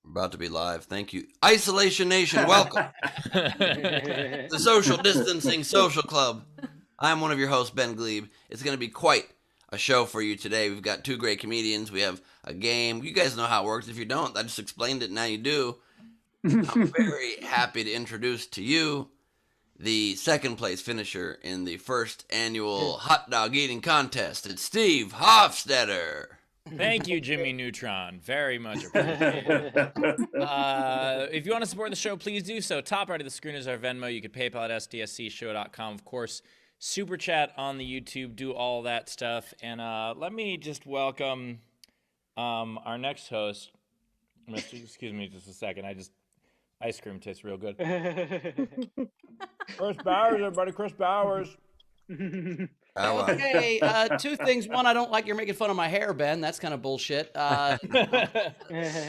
About to be live. Thank you. Isolation Nation, welcome. The Social Distancing Social Club. I'm one of your hosts, Ben Gleib. It's going to be quite a show for you today. We've got two great comedians. We have a game. You guys know how it works. If you don't, I just explained it. Now you do. I'm very happy to introduce to you the second place finisher in the first annual hot dog eating contest. It's Steve Hofstetter. Thank you, Jimmy Neutron. Very much appreciated. If you want to support the show, please do so. Top right of the screen is our Venmo. You can PayPal at sdscshow.com. Of course, Super Chat on the YouTube. Do all that stuff. And let me just welcome our next host. Excuse me just a second. Ice cream tastes real good. Chris Bowers, everybody. Chris Bowers. Okay, two things. One, I don't like you're making fun of my hair, Ben. That's kind of bullshit. Is that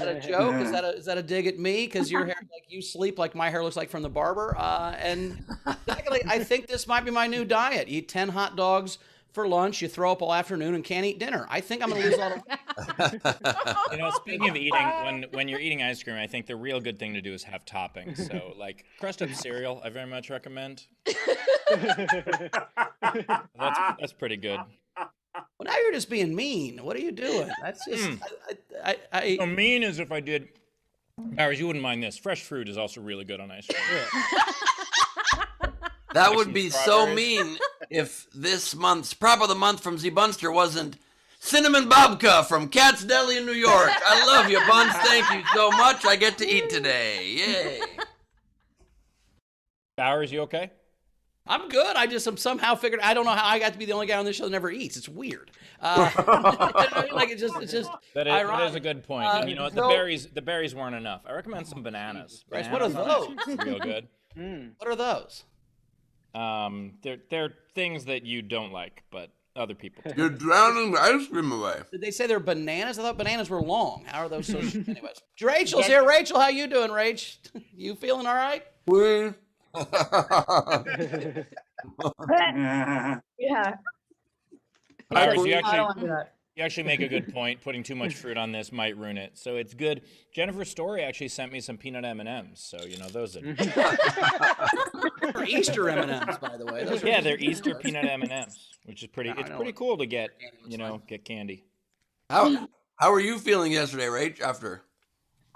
a joke? Is that a dig at me? Because your hair, like you sleep like my hair looks like from the barber. And secondly, I think this might be my new diet. You eat 10 hot dogs for lunch, you throw up all afternoon and can't eat dinner. I think I'm going to lose a lot of weight. Speaking of eating, when you're eating ice cream, I think the real good thing to do is have toppings. So, like, crushed up cereal, I very much recommend. That's pretty good. Well, now you're just being mean. What are you doing? That's just... So mean as if I did... Bowers, you wouldn't mind this. Fresh fruit is also really good on ice cream. That would be so mean if this month's prop of the month from Z Bunster wasn't Cinnamon Babka from Cat's Deli in New York. I love you, Buns. Thank you so much. I get to eat today. Yay. Bowers, you okay? I'm good. I'm somehow figured. I don't know how I got to be the only guy on this show that never eats. It's weird. It's just. That is a good point. And you know what? The berries weren't enough. I recommend some bananas. What are those? Real good. What are those? They're things that you don't like, but other people do. You're drowning the ice cream away. Did they say they're bananas? I thought bananas were long. How are those so? Anyways, Rachel's here. Rachel, how you doing, Rach? You feeling all right? Yeah. Iris, you actually make a good point. Putting too much fruit on this might ruin it. So it's good. Jennifer Story actually sent me some peanut M&Ms. So, those are... They're Easter M&Ms, by the way. They're Easter peanut M&Ms, which is pretty... It's pretty cool to get, get candy. How were you feeling yesterday, Rach, after?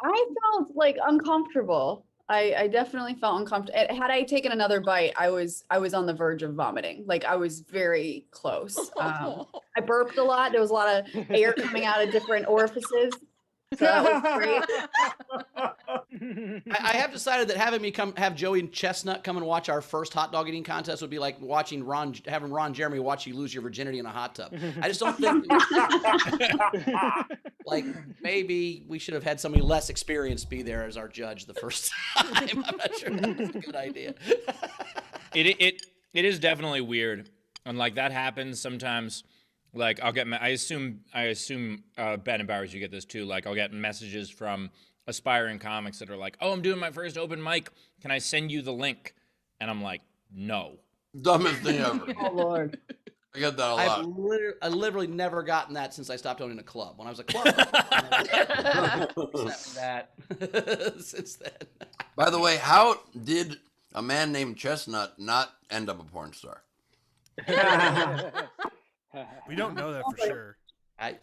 I felt like uncomfortable. I definitely felt uncomfortable. Had I taken another bite, I was on the verge of vomiting. Like I was very close. I burped a lot. There was a lot of air coming out of different orifices. So that was great. I have decided that having me have Joey and Chestnut come and watch our first hot dog eating contest would be like having Ron Jeremy watch you lose your virginity in a hot tub. I just don't think like maybe we should have had somebody less experienced be there as our judge the first time. I'm not sure that was a good idea. It is definitely weird, and like that happens sometimes. Like I assume Ben and Bowers, you get this too. Like I'll get messages from aspiring comics that are like, "Oh, I'm doing my first open mic. Can I send you the link?" And I'm like, "No." Dumbest thing ever. Oh Lord. I get that a lot. I literally never gotten that since I stopped owning a club. When I was a club, that since then. By the way, how did a man named Chestnut not end up a porn star? We don't know that for sure.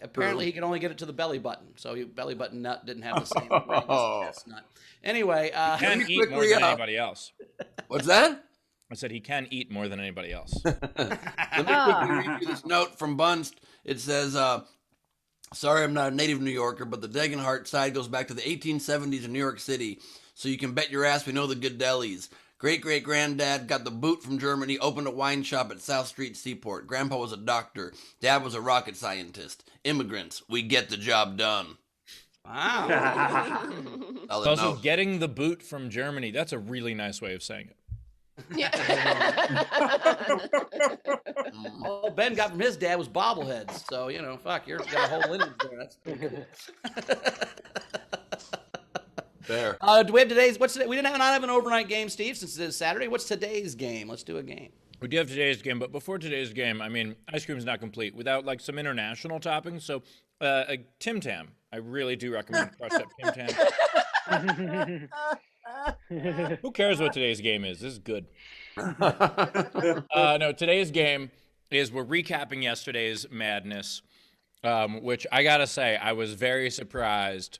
Apparently, he could only get it to the belly button, so belly button nut didn't have the same ring as Chestnut. Anyway, he can eat more than anybody else. What's that? I said he can eat more than anybody else. Let me quickly read you this note from Bunst. It says, sorry I'm not a native New Yorker, but the Degenhardt side goes back to the 1870s in New York City, so you can bet your ass we know the good delis. Great-great-granddad got the boot from Germany, opened a wine shop at South Street Seaport. Grandpa was a doctor. Dad was a rocket scientist. Immigrants, we get the job done. Wow. Also, getting the boot from Germany, that's a really nice way of saying it. Yeah. All Ben got from his dad was bobbleheads. So, fuck, you've got a whole lineage there. That's pretty cool. There. Do we have today's? We didn't have an overnight game, Steve, since it is Saturday. What's today's game? Let's do a game. We do have today's game, but before today's game, I mean, ice cream's not complete without like some international toppings. So, Tim Tam, I really do recommend Crush Up Kim Tam. Who cares what today's game is? This is good. No, today's game is we're recapping yesterday's madness, which I gotta say, I was very surprised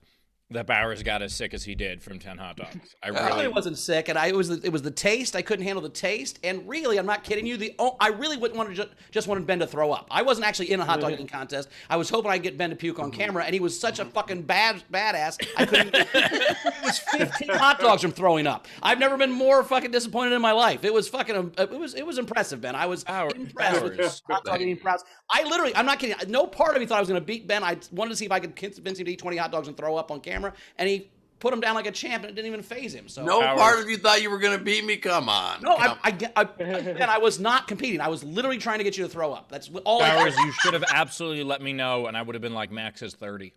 that Bowers got as sick as he did from 10 hot dogs. I really wasn't sick, and it was the taste. I couldn't handle the taste, and really, I'm not kidding you. I really just wanted Ben to throw up. I wasn't actually in a hot dog eating contest. I was hoping I'd get Ben to puke on camera, and he was such a fucking badass. I couldn't. It was 15 hot dogs from throwing up. I've never been more fucking disappointed in my life. It was fucking. It was impressive, Ben. I was impressed with hot dog eating prowess. I literally, I'm not kidding. No part of me thought I was going to beat Ben. I wanted to see if I could convince him to eat 20 hot dogs and throw up on camera. And he put him down like a champ, and it didn't even faze him. So no part of you thought you were going to beat me? Come on. No, I was not competing. I was literally trying to get you to throw up. That's all. Bowers, you should have absolutely let me know, and I would have been like, Max is 30.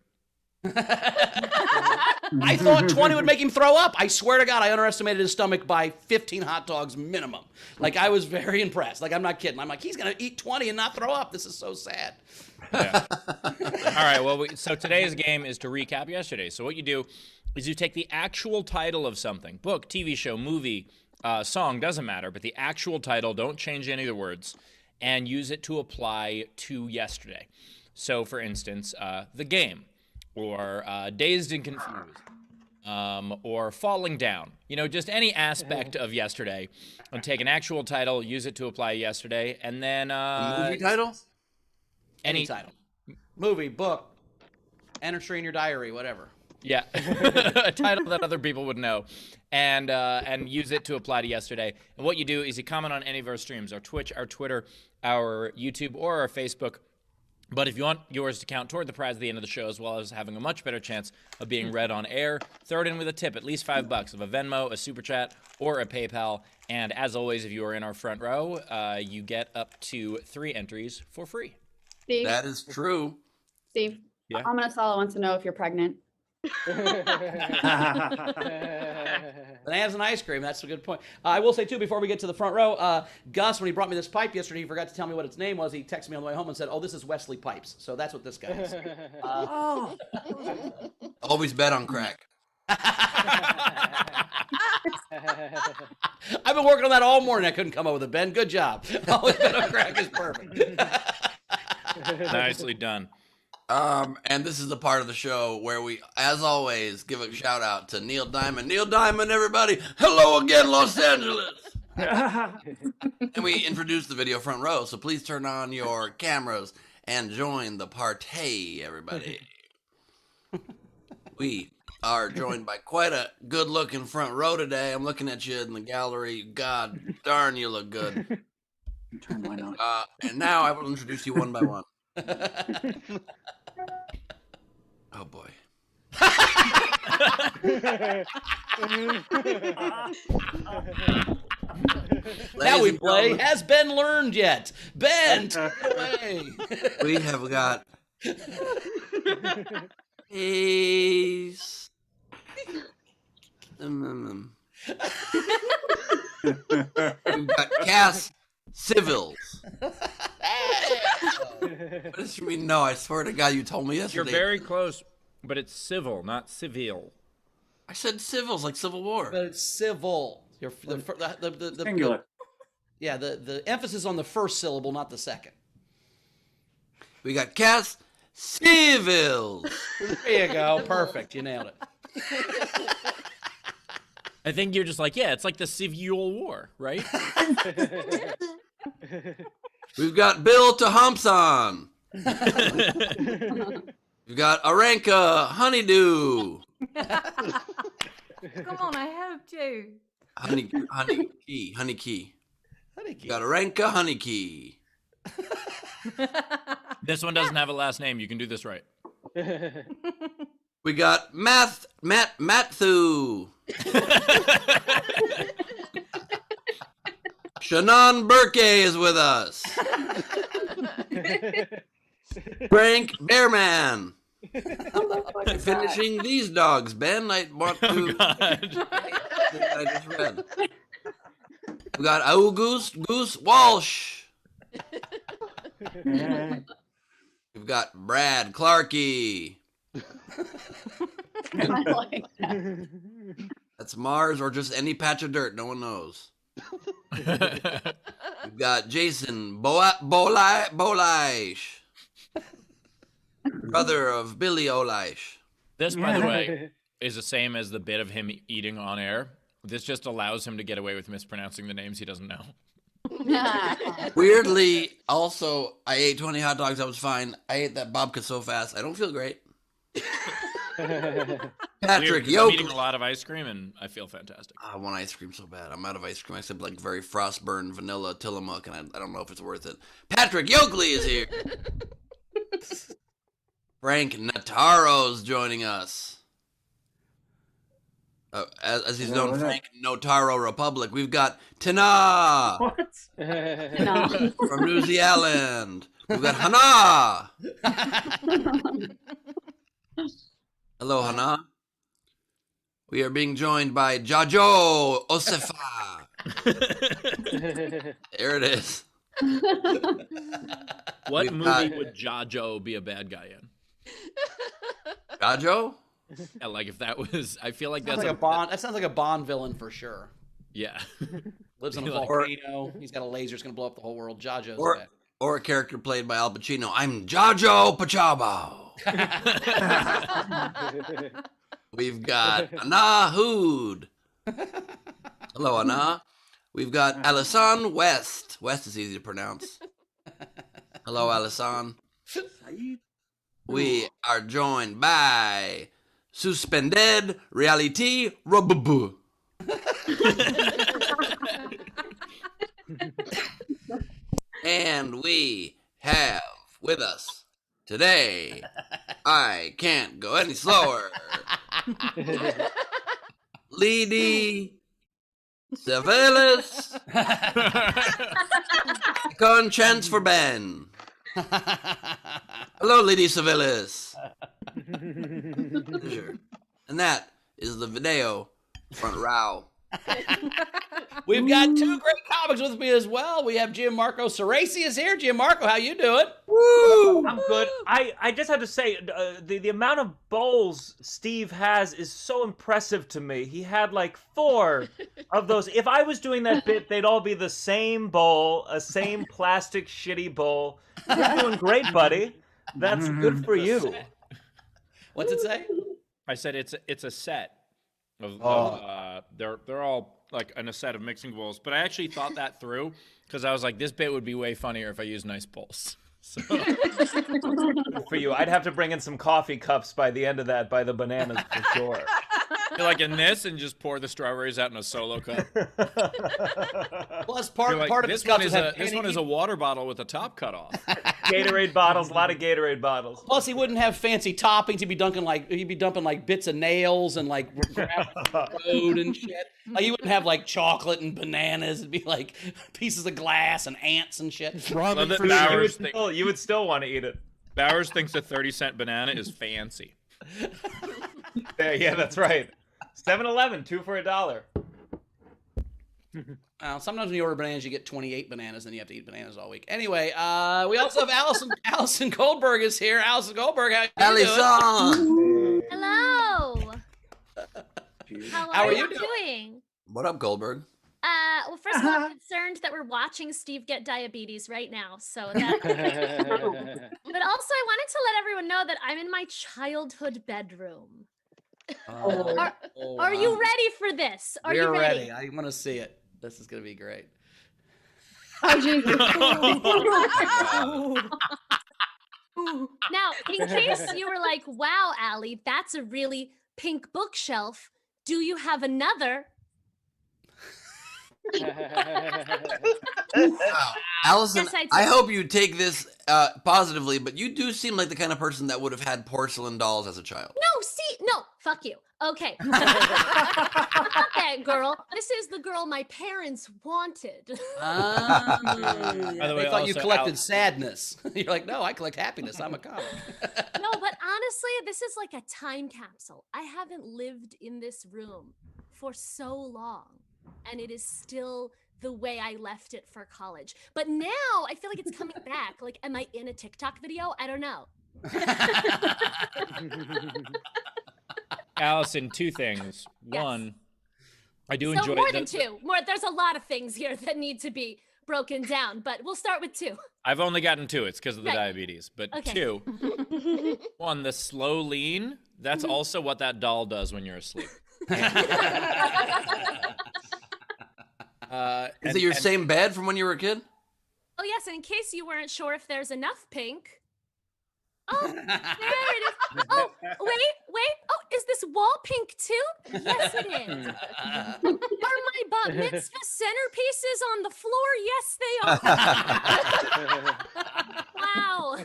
I thought 20 would make him throw up. I swear to God, I underestimated his stomach by 15 hot dogs minimum. Like, I was very impressed. Like, I'm not kidding. I'm like, he's going to eat 20 and not throw up. This is so sad. Yeah. All right, well, so today's game is to recap yesterday. So what you do is you take the actual title of something, book, TV show, movie, song, doesn't matter, but the actual title, don't change any of the words, and use it to apply to yesterday. So, for instance, The Game, or Dazed and Confused, or Falling Down. You know, just any aspect of yesterday, and take an actual title, use it to apply yesterday, and then... movie title? Any title. Movie, book, entry in your diary, whatever. Yeah, a title that other people would know, and use it to apply to yesterday. And what you do is you comment on any of our streams, our Twitch, our Twitter, our YouTube, or our Facebook. But if you want yours to count toward the prize at the end of the show, as well as having a much better chance of being read on air, throw it in with a tip, at least $5 of a Venmo, a Super Chat, or a PayPal. And as always, if you are in our front row, you get up to 3 entries for free. Steve, That is true. Steve, Yeah? Sala wants to know if you're pregnant. Bananas and ice cream. That's a good point. I will say, too, before we get to the front row, Gus, when he brought me this pipe yesterday, he forgot to tell me what its name was. He texted me on the way home and said, oh, this is Wesley Pipes. So that's what this guy is. Always bet on crack. I've been working on that all morning. I couldn't come up with it, Ben. Good job. Always bet on crack is perfect. Nicely done. And this is the part of the show where we, as always, give a shout out to Neil Diamond. Neil Diamond, everybody. Hello again, Los Angeles. And we introduce the video front row, so please turn on your cameras and join the party, everybody. We are joined by quite a good-looking front row today. I'm looking at you in the gallery. God darn, you look good. Why not? And now I will introduce you one by one. Oh boy. Now we play Has Ben Learned Yet? Ben, take it away. We have got Peace. We've got Cass Civils. What does you mean? No, I swear to God, you told me yesterday. You're very close, but it's civil, not civil. I said civils, like Civil War. But it's civil. The Singular. Yeah, the emphasis on the first syllable, not the second. We got Cass Civils. There you go. Perfect. You nailed it. I think you're just like, yeah, it's like the Civil War, right? We've got Bill to Humpson. We've got Aranka Honeydew. Come on, I have to. Honey Key. We've got Aranka Honey Key. This one doesn't have a last name. You can do this right. We got Matthew. Shannon Burke is with us. Frank Bearman. Finishing these dogs, Ben. I want to. I just read. We got August Goose Walsh. We've got Brad Clarkey. I like that. That's Mars or just any patch of dirt. No one knows. We've got Jason Bolaish, brother of Billy Olish. This, by the way, is the same as the bit of him eating on air. This just allows him to get away with mispronouncing the names he doesn't know. Weirdly, also, I ate 20 hot dogs. I was fine. I ate that babka so fast. I don't feel great. Patrick Weird, I'm eating Yoakley. a lot of ice cream, and I feel fantastic. I want ice cream so bad. I'm out of ice cream except like very frostburn vanilla Tillamook, and I don't know if it's worth it. Patrick Yoakley is here. Frank Notaro's joining us. As he's known, Frank Notaro Republic. We've got Tina What? No. from New Zealand. We've got Hana. Hello, Hana. We are being joined by Jajo Osefa. There it is. What We've movie got- would Jajo be a bad guy in? Jajo? Yeah, like if that was, I feel like Sounds that's like a Bond. That sounds like a Bond villain for sure. Yeah. Lives in a Like- volcano. He's got a laser. It's gonna blow up the whole world. Jajo's Or- back. Or a character played by Al Pacino. I'm Jajo Pachabo. We've got Anna Hood. Hello, Anna. We've got Allison West. West is easy to pronounce. Hello, Allison. We are joined by Suspended Reality Robubu. And we have with us today, I can't go any slower, Lady Civilis con chance for Ben. Hello, Lady Civilis. Pleasure. And that is the video front row. We've got two great comics with me as well. We have Gianmarco Soresi is here. Gianmarco, how you doing? Woo! I'm good. I just have to say, the amount of bowls Steve has is so impressive to me. He had like 4 of those. If I was doing that bit, they'd all be the same bowl, a same plastic shitty bowl. You're doing great, buddy. That's good for you. What's it say? I said it's a set of they're all like in a set of mixing bowls, but I actually thought that through because I was like, this bit would be way funnier if I used nice bowls. So Good for you. I'd have to bring in some coffee cups by the end of that, by the bananas for sure. you're like in this and just pour the strawberries out in a solo cup. Plus, You're like, part of this his one cups is had this one is a water bottle with the top cut off. Gatorade bottles, a lot of Gatorade bottles. Plus, he wouldn't have fancy toppings. He'd be dumping like bits of nails and like road and shit. Like he wouldn't have like chocolate and bananas. It'd be like pieces of glass and ants and shit. Love Ramen that for Bowers sure. You would still want to eat it. Bowers thinks a 30-cent banana is fancy. Yeah, that's right. 7-Eleven, 2 for $1. Sometimes when you order bananas, you get 28 bananas, and you have to eat bananas all week. Anyway, we also have Allison Goldberg is here. Allison Goldberg, how you doing? Allison! Hello. How are you doing? What up, Goldberg? Well, first of all, I'm concerned that we're watching Steve get diabetes right now. So that. But also, I wanted to let everyone know that I'm in my childhood bedroom. Are you ready for this? Are We're you ready? I want to see it. This is gonna be great. Oh, Jesus. Now, in case you were like, "Wow, Allie, that's a really pink bookshelf," do you have another? Wow. Allison, Yes, I do. I hope you take this positively, but you do seem like the kind of person that would have had porcelain dolls as a child. No, fuck you. Okay. Okay, girl. This is the girl my parents wanted. Ah. By the way, They thought you also, collected sadness. You're like, no, I collect happiness. I'm a comic. No, but honestly, this is like a time capsule. I haven't lived in this room for so long, and it is still the way I left it for college. But now I feel like it's coming back. Like, am I in a TikTok video? I don't know. Allison, two things. Yes. One, I do So enjoy more than two. There's a lot of things here that need to be broken down, but we'll start with two. I've only gotten two. It's because of the Right. diabetes. But Okay. two, one, the slow lean. That's also what that doll does when you're asleep. Is it your same bed from when you were a kid? Oh yes, and in case you weren't sure if there's enough pink. Oh, there it is. Oh, wait. Oh, is this wall pink too? Yes, it is. Are my bat mitzvah centerpieces on the floor? Yes, they are. Wow.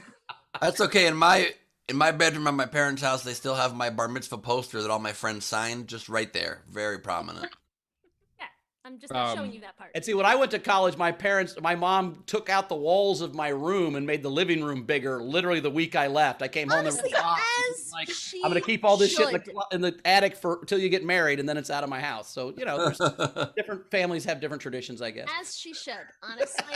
That's okay. In my bedroom at my parents' house, they still have my bar mitzvah poster that all my friends signed, just right there, very prominent. I'm just not showing you that part. And see, when I went to college, my mom took out the walls of my room and made the living room bigger. Literally the week I left, I came home. Honestly, and as like, she I'm gonna keep all this shit should. in the attic until you get married, and then it's out of my house. So there's different families have different traditions, I guess. As she should, honestly.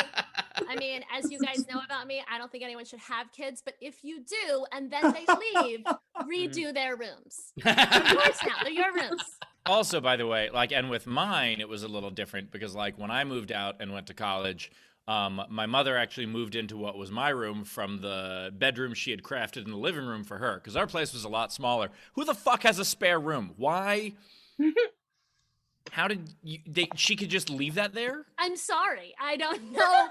I mean, as you guys know about me, I don't think anyone should have kids, but if you do, and then they leave, redo their rooms. They're yours now. They're your rooms. Also, by the way, and with mine, it was a little different because, when I moved out and went to college, my mother actually moved into what was my room from the bedroom she had crafted in the living room for her because our place was a lot smaller. Who the fuck has a spare room? Why? How did she could just leave that there? I'm sorry. I don't know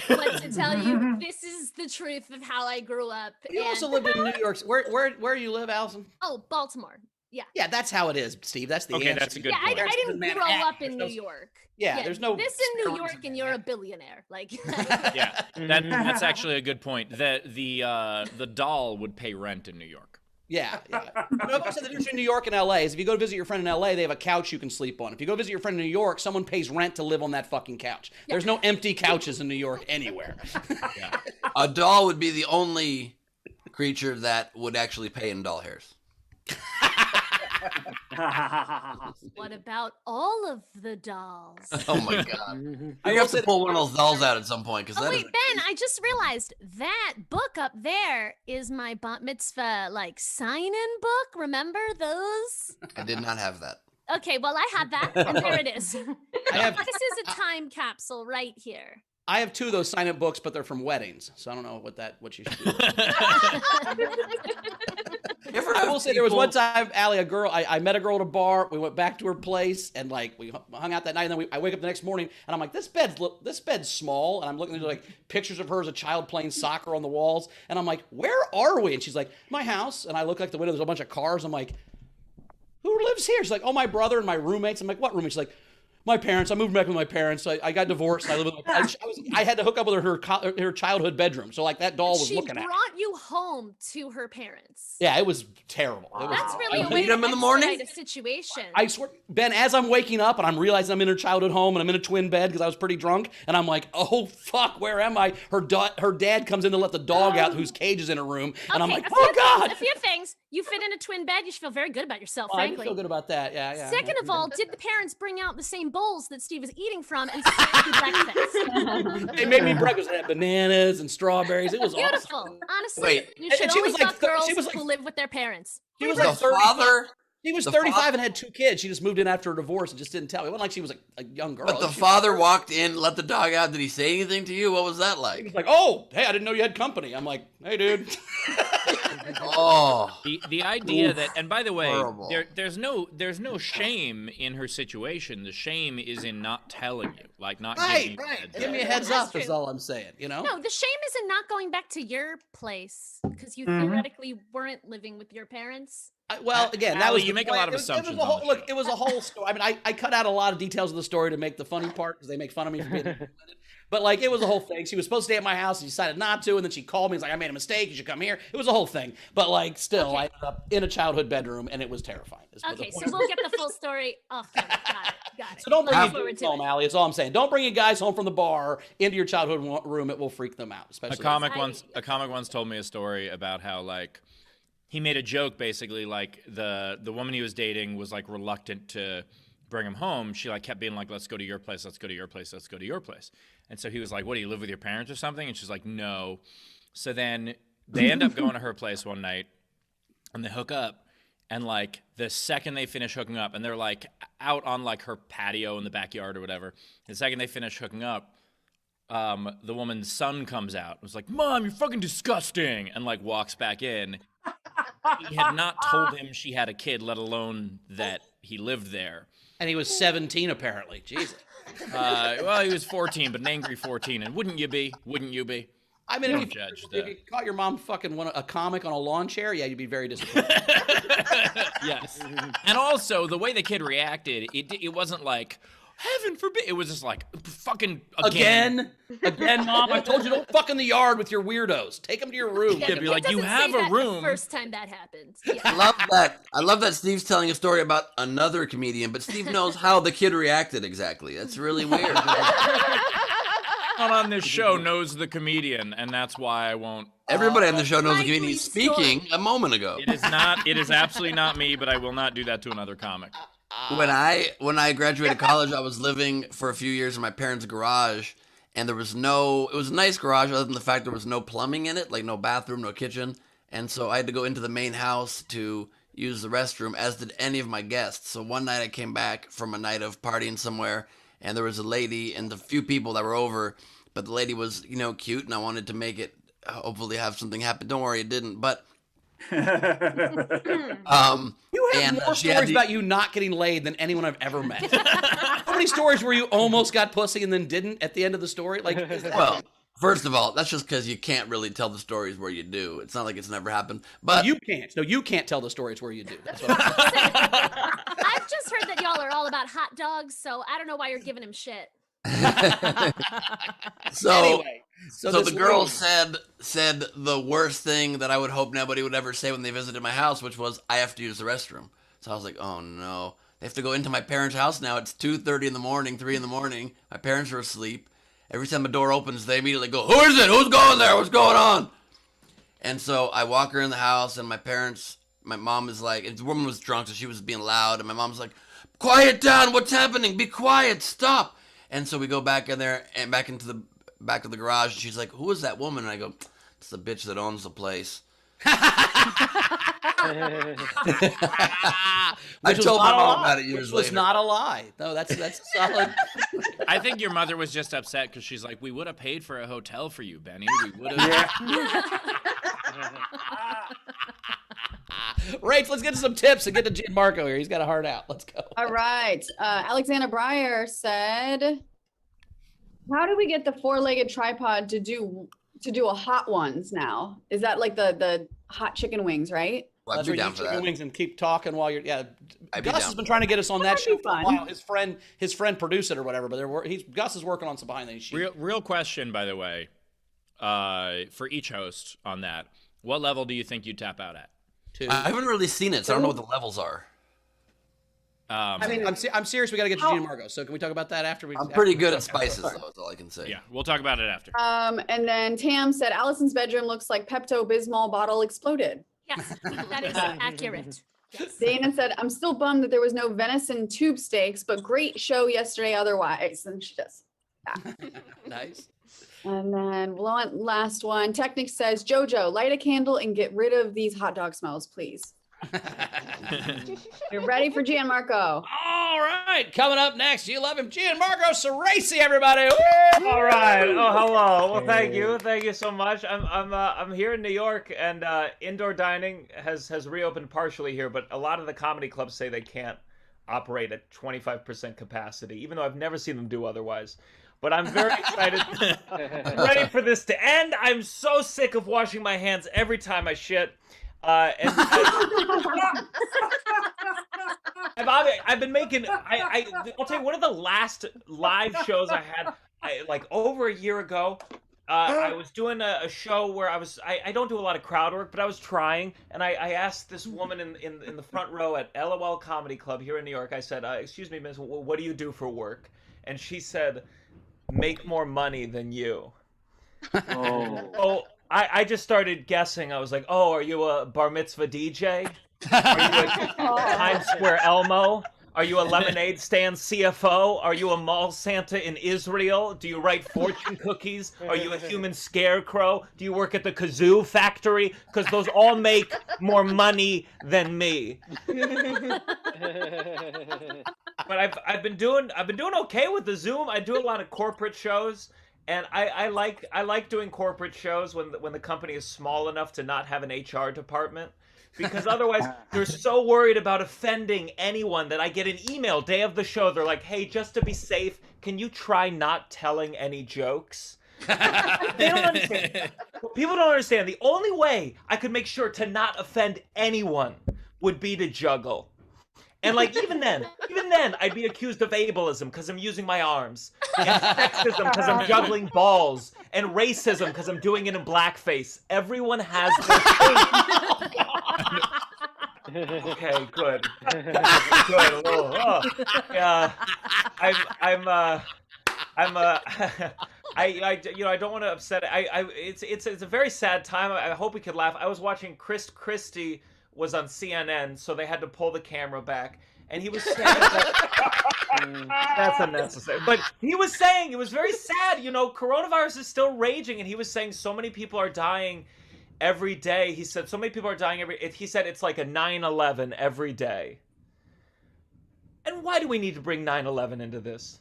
what to tell you. This is the truth of how I grew up. You also lived in New York. Where you live, Allison? Oh, Baltimore. Yeah. Yeah, that's how it is, Steve. That's the Okay, answer. that's a good Yeah, I point. didn't grow up in New York. Yeah, there's no. This in New York, and you're a billionaire. Like. Yeah, that's actually a good point. The doll would pay rent in New York. Yeah. No, I said the difference between New York and LA is if you go to visit your friend in LA, they have a couch you can sleep on. If you go visit your friend in New York, someone pays rent to live on that fucking couch. Yeah. There's no empty couches in New York anywhere. Yeah. A doll would be the only creature that would actually pay in doll hairs. What about all of the dolls? Oh my god! I have to pull one of those dolls out at some point because Oh wait, Ben, I just realized that book up there is my bat mitzvah sign-in book. Remember those? I did not have that. Okay, well I had that, and there it is. have- This is a time capsule right here. I have two of those sign-up books, but they're from weddings, so I don't know what you should do. I will say there was one time, Allie, I met a girl at a bar. We went back to her place and we hung out that night. And then I wake up the next morning and I'm like, this bed's small. And I'm looking at pictures of her as a child playing soccer on the walls. And I'm like, where are we? And she's like, my house. And I look like the window. There's a bunch of cars. I'm like, who lives here? She's like, oh, my brother and my roommates. I'm like, what roommates? She's like, my parents. I moved back with my parents. I got divorced. I live with I had to hook up with her childhood bedroom. So that doll was looking at me. She brought you home to her parents. Yeah, it was terrible. That's really a You way beat to 'em in the morning? expedite a situation. I swear, Ben, as I'm waking up and I'm realizing I'm in her childhood home and I'm in a twin bed because I was pretty drunk, and I'm like, oh, fuck, where am I? Her dad comes in to let the dog out whose cage is in her room, and I'm like, oh, God! A few things. You fit in a twin bed. You should feel very good about yourself, Oh, I frankly. feel good about that, yeah. Second of all, did the parents bring out the same bowls that Steve is eating from and serve you breakfast? They made me breakfast. They had bananas and strawberries. It was Beautiful. awesome. Honestly, Wait. you And should she only was like fuck girls she was like- who live with their parents. She was The like 30. father. She was the 35 fa- and had 2 kids. She just moved in after a divorce and just didn't tell me. It wasn't like she was a young girl. But the She father walked in, let the dog out. Did he say anything to you? What was that was like? like, oh, hey, I didn't know you had company. I'm like, hey, dude. Oh, The idea that, and by the way, horrible. there's no shame in her situation. The shame is in not telling you, not Right, giving you a right. heads Give up. me a heads That's up is true. all I'm saying, No, the shame is in not going back to your place because you Mm-hmm. theoretically weren't living with your parents. Well, again, that Allie, was you the make a point. lot of It was assumptions a whole, on the look, show. it was a whole story. I mean, I cut out a lot of details of the story to make the funny part because they make fun of me for being but it was a whole thing. She was supposed to stay at my house. She decided not to, and then she called me and was like, I made a mistake. You should come here. It was a whole thing. But still, Okay. I ended up in a childhood bedroom, and it was terrifying. is the Okay, point. so we'll get the full story off camera. Got it. So don't bring Look your forward kids to home, it. Allie. That's all I'm saying. Don't bring your guys home from the bar into your childhood room. It will freak them out. Especially A comic I- once told me a story about how he made a joke basically the woman he was dating was reluctant to bring him home. She kept being let's go to your place, let's go to your place, let's go to your place. And so he was like, what, do you live with your parents or something? And she's like, no. So then they end up going to her place one night, and they hook up, and like the second they finish hooking up, and they're like out on like her patio in the backyard or whatever. The second they finish hooking up, the woman's son comes out. It was like, "Mom, you're fucking disgusting," and like walks back in. He had not told him she had a kid, let alone that he lived there. And he was 17, apparently. Jesus. Well, he was 14, but an angry 14. And wouldn't you be? Wouldn't you be? I mean, Don't judge if you caught your mom fucking a comic on a lawn chair, yeah, you'd be very disappointed. Yes. And also, the way the kid reacted, it wasn't like, heaven forbid. It was just like, fucking again, Mom. I told you, don't fuck in the yard with your weirdos. Take them to your room. Yeah, They'd be it like, you doesn't have say a that room. The first time that happened. I Yeah. love that. I love that Steve's telling a story about another comedian, but Steve knows how the kid reacted exactly. That's really weird. On this show knows the comedian, and that's why I won't. Everybody on the show knows the comedian Likely speaking a moment ago. It is absolutely not me, but I will not do that to another comic. When I graduated college, I was living for a few years in my parents' garage, and it was a nice garage other than the fact there was no plumbing in it, like no bathroom, no kitchen. And so I had to go into the main house to use the restroom, as did any of my guests. So one night I came back from a night of partying somewhere, and there was a lady and a few people that were over, but the lady was, cute, and I wanted to make it, hopefully have something happen. Don't worry, it didn't, but... You have more stories about you not getting laid than anyone I've ever met. How many stories where you almost got pussy and then didn't at the end of the story? Well, first of all, that's just because you can't really tell the stories where you do. It's not like it's never happened. But you can't. No, you can't tell the stories where you do. That's what I'm saying. I've just heard that y'all are all about hot dogs, so I don't know why you're giving him shit. Anyway, so the girl said the worst thing that I would hope nobody would ever say when they visited my house, which was, I have to use the restroom. So I was like, oh no. They have to go into my parents' house now. It's 2:30 in the morning, 3 in the morning. My parents are asleep. Every time the door opens, they immediately go, who is it? Who's going there? What's going on? And so I walk her in the house, and my mom is like, and the woman was drunk, so she was being loud, and my mom's like, quiet down, what's happening? Be quiet, stop. And so we go back in there and back into the back of the garage, and she's like, who is that woman? And I go, it's the bitch that owns the place. I told my mom about it years later. Which was not a lie. No, that's solid. I think your mother was just upset because she's like, we would have paid for a hotel for you, Benny. We would have. Rach, let's get to some tips and get to Gianmarco here. He's got a heart out. Let's go. All right. Alexander Breyer said, how do we get the four-legged tripod to do a hot ones now? Is that like the hot chicken wings, right? Well, That's I'd be where you down eat for chicken that. wings and keep talking while you're. Yeah, I'd be Gus down has been for trying to get us on that That'd be show for a fun. while. His friend produced it or whatever, but Gus is working on some behind the scenes. Real question, by the way, for each host on that. What level do you think you tap out at? 2. I haven't really seen it, so I don't know what the levels are. I mean, I'm serious. We got to get to Gianmarco. So can we talk about that after we? I'm pretty good at spices, though. That's all I can say. Yeah, we'll talk about it after. And then Tam said, Allison's bedroom looks like Pepto-Bismol bottle exploded. Yes, that is accurate. Yes. Dana said, I'm still bummed that there was no venison tube steaks, but great show yesterday otherwise. And she does. Nice. And then last one. Technic says, Jojo, light a candle and get rid of these hot dog smells, please. You're ready for Gianmarco. All right, coming up next, you love him, Gianmarco Soresi, everybody. Woo! All right. Oh, hello. Well, thank you so much. I'm here in New York, and indoor dining has reopened partially here, but a lot of the comedy clubs say they can't operate at 25% capacity, even though I've never seen them do otherwise. But I'm very excited. I'm ready for this to end. I'm so sick of washing my hands every time I shit. I've been making. I'll tell you, one of the last live shows I had, like over a year ago. I was doing a show where I don't do a lot of crowd work, but I was trying, and I asked this woman in the front row at LOL Comedy Club here in New York. I said, "Excuse me, miss, what do you do for work?" And she said, "Make more money than you." Oh. I just started guessing. I was like, oh, are you a bar mitzvah DJ? Are you a Times Square Elmo? Are you a lemonade stand CFO? Are you a mall Santa in Israel? Do you write fortune cookies? Are you a human scarecrow? Do you work at the kazoo factory? Because those all make more money than me. But I've been doing okay with the Zoom. I do a lot of corporate shows, and I like doing corporate shows when the company is small enough to not have an HR department. Because otherwise, they're so worried about offending anyone that I get an email day of the show. They're like, hey, just to be safe, can you try not telling any jokes? They don't understand. People don't understand. The only way I could make sure to not offend anyone would be to juggle. And like even then, I'd be accused of ableism because I'm using my arms, and sexism because I'm juggling balls, and racism because I'm doing it in blackface. Everyone has their thing. Okay, good. Oh, yeah, I don't want to upset. It's a very sad time. I hope we could laugh. I was watching Chris Christie was on CNN, so they had to pull the camera back, and he was saying that that's unnecessary. But he was saying it was very sad. You know, coronavirus is still raging, and he was saying so many people are dying every day. He said so many people are dying he said it's like a 9/11 every day. And why do we need to bring 9/11 into this?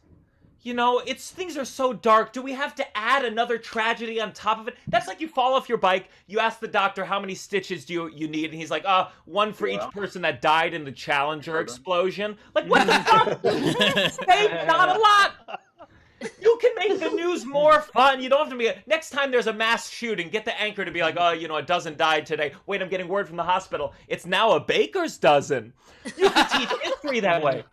You know, things are so dark. Do we have to add another tragedy on top of it? That's like you fall off your bike, you ask the doctor how many stitches do you need, and he's like, one for each person that died in the Challenger explosion. Like, what the fuck? Say not a lot. You can make the news more fun. You don't have to be next time there's a mass shooting, get the anchor to be like, a dozen died today. Wait, I'm getting word from the hospital. It's now a baker's dozen. You can teach history that way.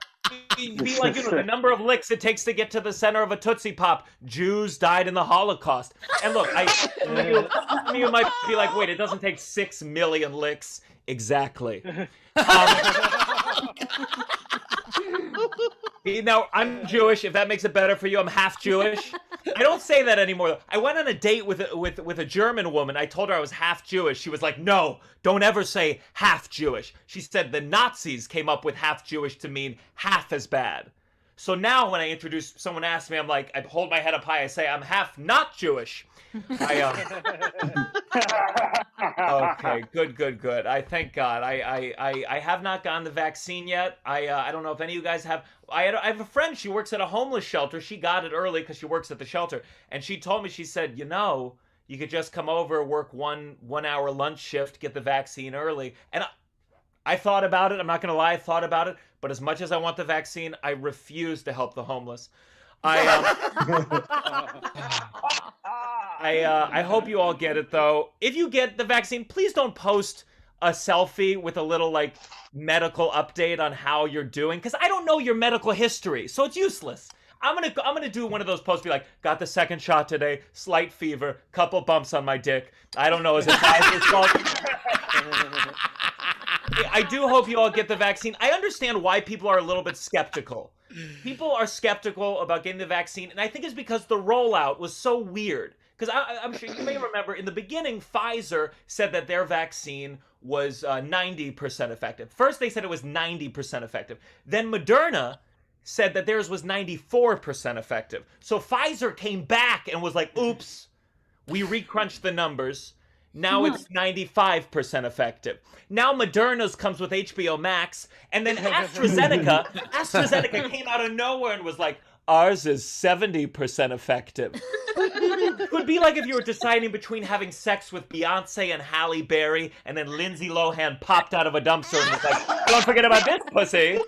Be like, the number of licks it takes to get to the center of a Tootsie Pop. Jews died in the Holocaust. And look, some of you might be like, wait, it doesn't take 6 million licks. Exactly. Now, I'm Jewish. If that makes it better for you, I'm half Jewish. I don't say that anymore. I went on a date with a German woman. I told her I was half Jewish. She was like, no, don't ever say half Jewish. She said the Nazis came up with half Jewish to mean half as bad. So now when I introduce, someone asks me, I'm like, I hold my head up high. I say, I'm half not Jewish. Okay, good. I thank God. I have not gotten the vaccine yet. I don't know if any of you guys have. I have a friend. She works at a homeless shelter. She got it early because she works at the shelter, and she told me, she said, you could just come over, work one hour lunch shift, get the vaccine early. And I thought about it. I'm not gonna lie, I thought about it. But as much as I want the vaccine, I refuse to help the homeless. I hope you all get it, though. If you get the vaccine, please don't post a selfie with a little, medical update on how you're doing, because I don't know your medical history, so it's useless. I'm gonna do one of those posts, be like, got the second shot today, slight fever, couple bumps on my dick. I don't know, is it Pfizer's fault? I do hope you all get the vaccine. I understand why people are a little bit skeptical. People are skeptical about getting the vaccine, and I think it's because the rollout was so weird. Because I'm sure you may remember, in the beginning, Pfizer said that their vaccine was 90% effective. First, they said it was 90% effective. Then Moderna said that theirs was 94% effective. So Pfizer came back and was like, oops, we recrunched the numbers. Now it's 95% effective. Now Moderna's comes with HBO Max, and then AstraZeneca came out of nowhere and was like, ours is 70% effective. It would be like if you were deciding between having sex with Beyonce and Halle Berry, and then Lindsay Lohan popped out of a dumpster and was like, don't forget about this pussy.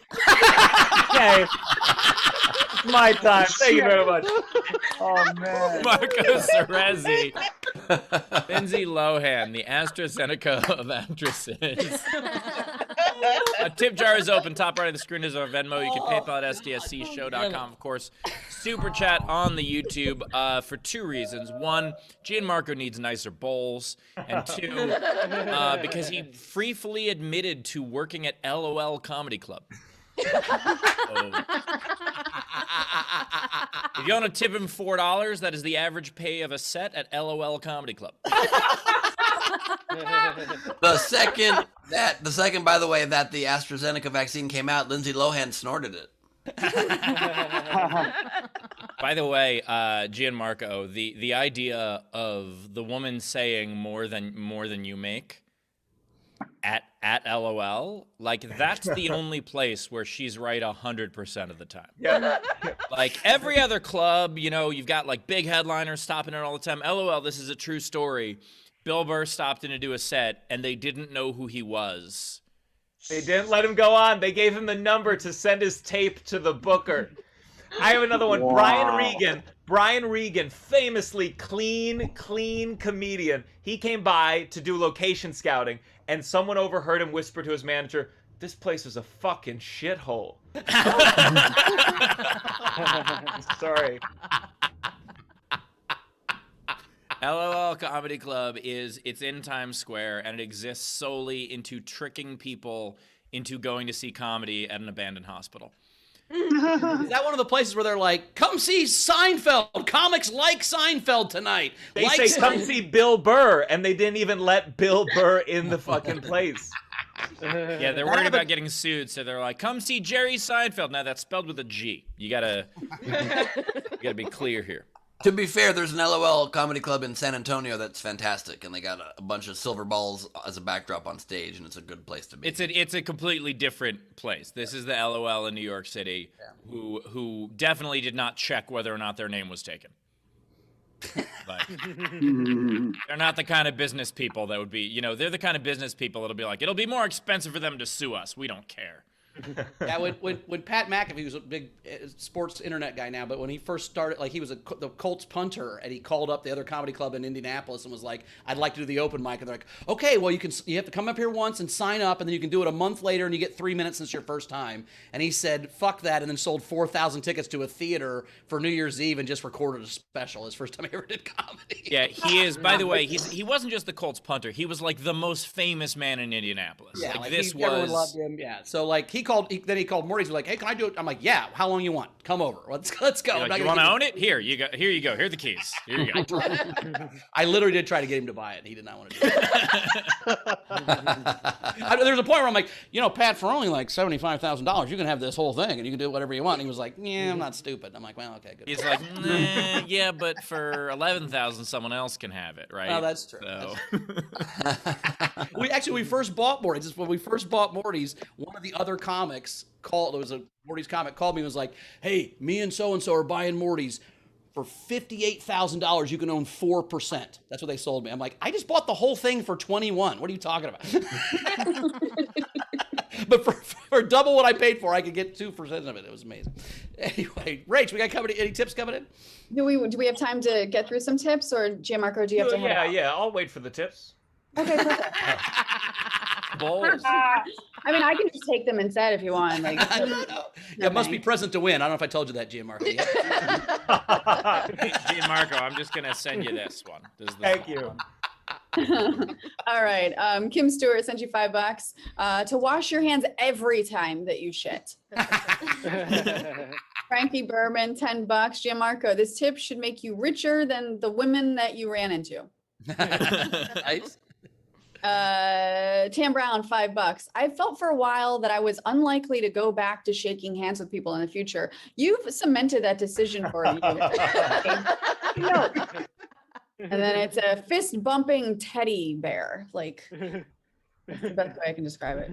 Okay. My time. Thank you very much. Oh, man. Marco Soresi. Lindsay Lohan, the AstraZeneca of actresses. A tip jar is open. Top right of the screen is our Venmo. You can PayPal at sdscshow.com. Of course, Super Chat on the YouTube for two reasons. One, Gianmarco needs nicer bowls. And two, because he freely admitted to working at LOL Comedy Club. If you want to tip him $4, that is the average pay of a set at LOL Comedy Club. The second, by the way, that the AstraZeneca vaccine came out, Lindsay Lohan snorted it. By the way, Gianmarco, the idea of the woman saying more than you make at LOL, like that's the only place where she's right 100% of the time. Yeah. Like every other club, you know, you've got like big headliners stopping it all the time. LOL, this is a true story. Bill Burr stopped in to do a set, and they didn't know who he was. They didn't let him go on. They gave him the number to send his tape to the booker. I have another one. Wow. Brian Regan, famously clean comedian. He came by to do location scouting, and someone overheard him whisper to his manager, "This place is a fucking shithole." Sorry. LOL Comedy Club it's in Times Square, and it exists solely into tricking people into going to see comedy at an abandoned hospital. Is that one of the places where they're like, come see Seinfeld? Comics like Seinfeld tonight. They like say, come see Bill Burr, and they didn't even let Bill Burr in the fucking place. Yeah, they're worried about getting sued, so they're like, come see Jerry Seinfeld. Now, that's spelled with a G. You gotta be clear here. To be fair, there's an LOL Comedy Club in San Antonio that's fantastic, and they got a bunch of silver balls as a backdrop on stage, and it's a good place to be. It's a completely different place. This is the LOL in New York City, who definitely did not check whether or not their name was taken. Like, they're not the kind of business people that would be, you know, they're the kind of business people that'll be like, it'll be more expensive for them to sue us. We don't care. Yeah, when Pat McAfee was a big sports internet guy now, but when he first started, like he was the Colts punter, and he called up the other comedy club in Indianapolis and was like, "I'd like to do the open mic," and they're like, "Okay, well you have to come up here once and sign up, and then you can do it a month later, and you get 3 minutes since your first time." And he said, "Fuck that," and then sold 4,000 tickets to a theater for New Year's Eve and just recorded a special. His first time he ever did comedy. Yeah, he is. By the way, he wasn't just the Colts punter. He was like the most famous man in Indianapolis. Yeah, like everyone loved him. Yeah, so like he called Morty. He was like, "Hey, can I do it?" I'm like, "Yeah, how long you want? Come over. Let's go." Like, you want to own it? Here you go. Here are the keys. Here you go. I literally did try to get him to buy it, and he did not want to do it. There's a point where I'm like, Pat, for only like $75,000, you can have this whole thing, and you can do whatever you want. And he was like, "Yeah, I'm not stupid." I'm like, "Well, okay, good." He's like, nah, yeah, but for 11,000, someone else can have it, right? Oh, that's true. So. We first bought Morty's. When we first bought Morty's, one of the other comics called. There was a Morty's comic called me and was like, "Hey, me and so are buying Morty's for $58,000. You can own 4%." That's what they sold me. I'm like, I just bought the whole thing for 21. What are you talking about? But for double what I paid for, I could get 2% of it. It was amazing. Anyway, Rach, we got any tips coming in? Do we have time to get through some tips, or Gianmarco, do you have to head out? Yeah. I'll wait for the tips. Okay, perfect. Balls. I mean, I can just take them instead if you want. Like, Yeah, it must be present to win. I don't know if I told you that, Gianmarco. Gianmarco, I'm just gonna send you this one. Thank you. All right. Kim Stewart sent you $5 to wash your hands every time that you shit. Frankie Berman, $10. Gianmarco, this tip should make you richer than the women that you ran into. Nice. Tam Brown, $5. I felt for a while that I was unlikely to go back to shaking hands with people in the future. You've cemented that decision for you. No. And then it's a fist bumping teddy bear. Like, that's the best way I can describe it.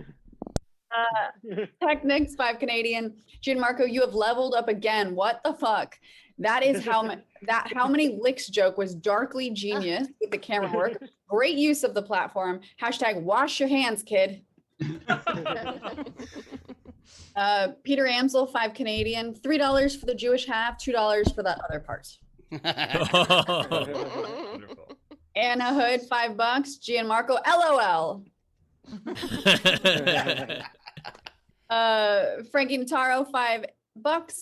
Technics, 5 Canadian. Gianmarco, you have leveled up again. What the fuck? That is how many licks joke was darkly genius with the camera work. Great use of the platform. # wash your hands, kid. Peter Amsel, 5 Canadian. $3 for the Jewish half, $2 for that other part. Anna Hood, $5. Gianmarco, LOL. Frankie Notaro, $5.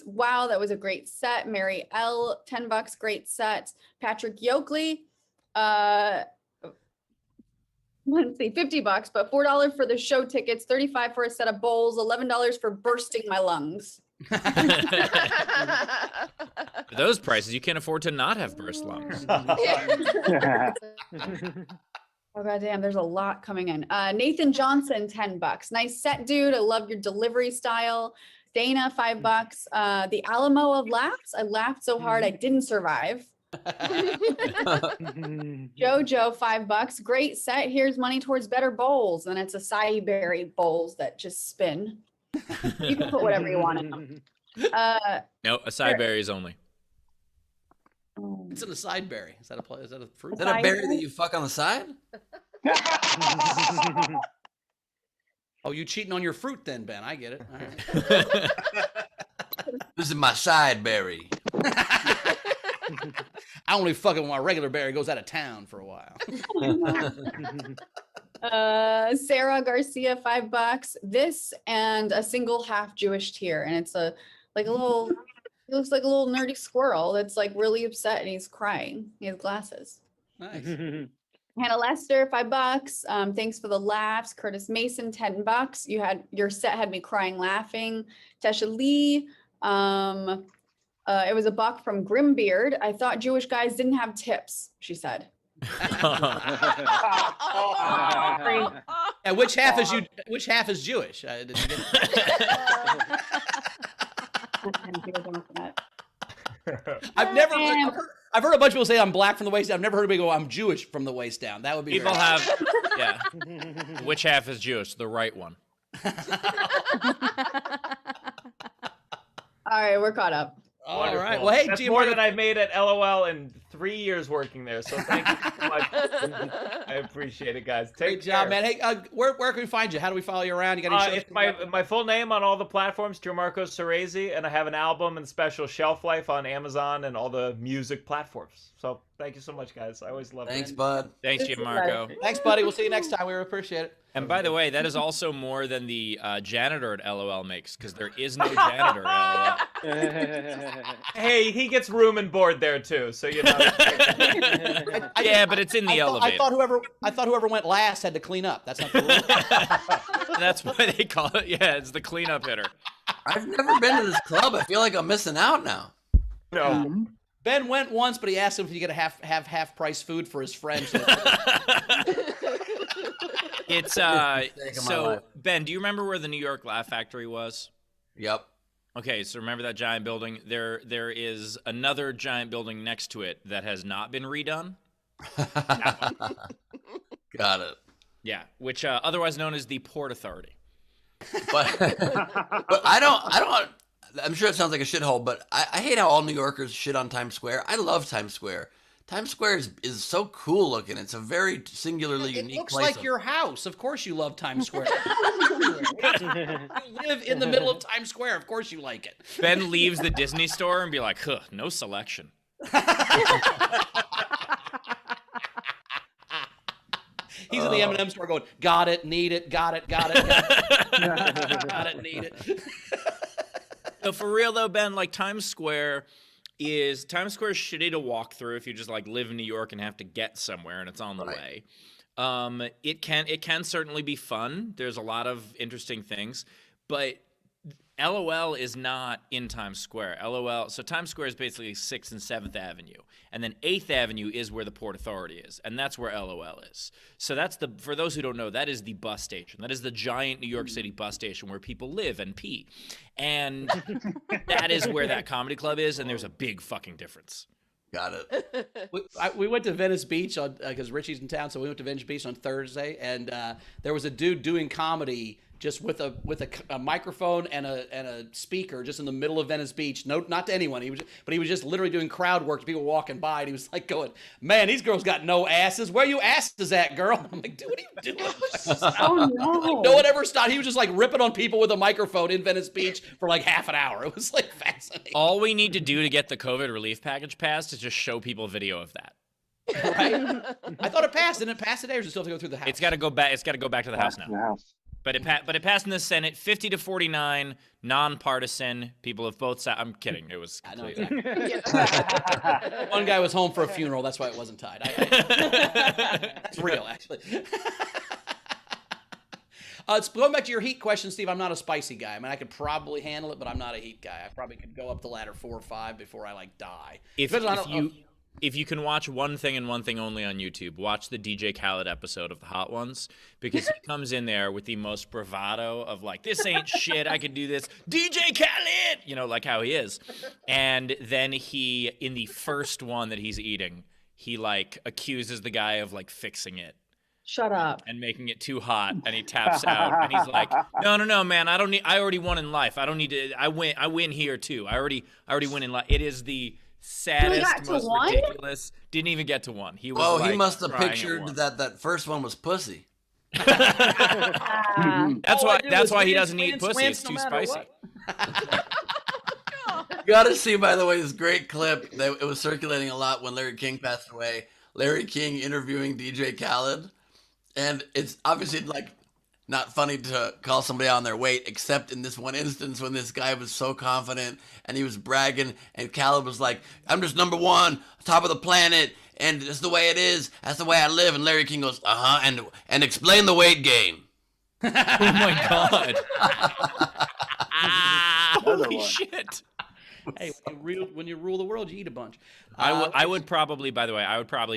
Wow, that was a great set. Mary L, $10. Great set. Patrick Yoakley, let's see, $50, but $4 for the show tickets, $35 for a set of bowls, $11 for bursting my lungs. For those prices, you can't afford to not have burst lungs. Oh goddamn, there's a lot coming in. Nathan Johnson, $10. Nice set, dude. I love your delivery style. Dana, $5. The Alamo of laughs. I laughed so hard I didn't survive. Jojo, $5. Great set. Here's money towards better bowls. And it's acai berry bowls that just spin. You can put whatever you want in them. No, acai berries only. It's an acai berry. Is that a fruit? Is that a berry that you fuck on the side? Oh, you cheating on your fruit then, Ben? I get it. All right. This is my side berry. I only fuck it when my regular berry goes out of town for a while. Sarah Garcia, $5. This and a single half Jewish tear, and it's it looks like a little nerdy squirrel that's like really upset and he's crying. He has glasses. Nice. Hannah Lester, $5. Thanks for the laughs. Curtis Mason, $10. Your set had me crying laughing. Tesha Lee, it was $1 from Grimbeard. I thought Jewish guys didn't have tips, she said. And which half is Jewish? Did you get I've heard a bunch of people say I'm black from the waist down. I've never heard anybody go, I'm Jewish from the waist down. That would be People have, yeah. Which half is Jewish? The right one. All right, we're caught up. All Wonderful. right. Well, hey, that's Gianmarco, more than I've made at LOL in 3 years working there. So thank you so much. I appreciate it, guys. Take great job, care. man. Hey, where can we find you? How do we follow you around? You got any shows? It's my full name on all the platforms, Gianmarco Soresi, and I have an album and special shelf life on Amazon and all the music platforms. So thank you so much, guys. I always love it. Thanks, bud. Thanks, Gianmarco. Thanks, buddy. We'll see you next time. We appreciate it. And by the way, that is also more than the janitor at LOL makes, because there is no janitor at LOL. Hey, he gets room and board there too, so you know. Yeah, but it's in the elevator. I thought whoever went last had to clean up. That's not the rule. That's why they call it. Yeah, it's the cleanup hitter. I've never been to this club. I feel like I'm missing out now. No. Ben went once, but he asked him if he could have half price food for his friends. It's so Ben, do you remember where the New York Laugh Factory was? Yep. Okay, so remember that giant building? There is another giant building next to it that has not been redone. Got it. Yeah, which otherwise known as the Port Authority. But I don't. I'm sure it sounds like a shithole, but I hate how all New Yorkers shit on Times Square. I love Times Square. Times Square is so cool looking. It's a very singularly unique looks place. like your house. Of course you love Times Square. You live in the middle of Times Square. Of course you like it. Ben leaves the Disney store and be like, huh, no selection. He's in the M&M store going, got it, need it, got it, got it, got it, need it. So for real though, Ben, like Times Square is shitty to walk through if you just like live in New York and have to get somewhere and it's on the way. It can certainly be fun. There's a lot of interesting things, but LOL is not in Times Square. So Times Square is basically 6th and 7th Avenue. And then 8th Avenue is where the Port Authority is. And that's where LOL is. So for those who don't know, that is the bus station. That is the giant New York City bus station where people live and pee. And that is where that comedy club is. And there's a big fucking difference. Got it. We went to Venice Beach because Richie's in town, so we went to Venice Beach on Thursday, and there was a dude doing comedy just with a microphone and a speaker just in the middle of Venice Beach. No, not to anyone. He was just literally doing crowd work to people walking by, and he was like going, "Man, these girls got no asses. Where you asses at, girl?" I'm like, "Dude, what are you doing?" Oh no! Like, no one ever stopped. He was just like ripping on people with a microphone in Venice Beach for like half an hour. It was like fascinating. All we need to do to get the COVID relief package passed is just show people video of that. Right? I thought it passed. Didn't it pass today, or does it still have to go through the House? It's got to go back. It's got to go back to the House now. But it passed in the Senate, 50-49, nonpartisan. People of both sides. I'm kidding. It was completely. One guy was home for a funeral. That's why it wasn't tied. That's real, actually. Going back to your heat question, Steve, I'm not a spicy guy. I mean, I could probably handle it, but I'm not a heat guy. I probably could go up the ladder 4 or 5 before I like die. if you can watch one thing and one thing only on YouTube, watch the DJ Khaled episode of the Hot Ones, because he comes in there with the most bravado of like, this ain't shit, I can do this, DJ Khaled, you know, like how he is. And then he, in the first one that he's eating, he like accuses the guy of like fixing it. Shut up. And making it too hot, and he taps out, and he's like, "No, man, I already won in life. I don't need to. I win here too. I already win in life." It is the saddest, most ridiculous. Didn't even get to one. He was. Oh, like, he must have crying at pictured one. that first one was pussy. That's why he doesn't eat pussy. It's too spicy. You got to see, by the way, this great clip that it was circulating a lot when Larry King passed away. Larry King interviewing DJ Khaled. And it's obviously like not funny to call somebody out on their weight, except in this one instance when this guy was so confident and he was bragging, and Khaled was like, "I'm just number one, top of the planet, and it's the way it is. That's the way I live." And Larry King goes, and explain the weight gain. Oh my god! Holy one. shit! Hey, when you rule the world, you eat a bunch. I would probably, by the way,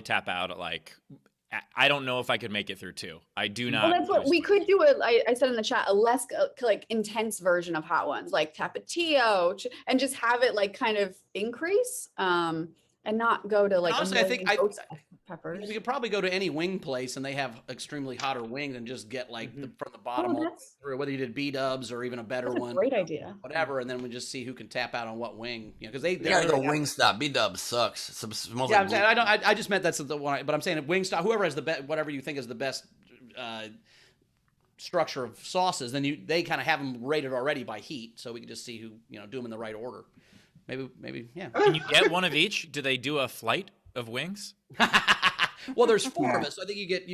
tap out at like. I don't know if I could make it through 2. I do not. Well, that's what we could do. I said in the chat, a less like intense version of Hot Ones, like Tapatio, and just have it like kind of increase, and not go to like. Honestly, I think peppers. you could probably go to any wing place and they have extremely hotter wings and just get like from the bottom all that's- through, whether you did B-dubs or even a better That's a one, great idea. whatever, and then we just see who can tap out on what wing. You know, because they You gotta go literally have- Wingstop. B-Dub sucks. Smells Yeah, like I'm saying I just meant that's the one, but I'm saying at Wingstop, whoever has the best, whatever you think is the best structure of sauces, then they kind of have them rated already by heat, so we can just see who do them in the right order. Maybe, yeah. Can you get one of each? Do they do a flight of wings? Well, there's 4 of us, so I think you get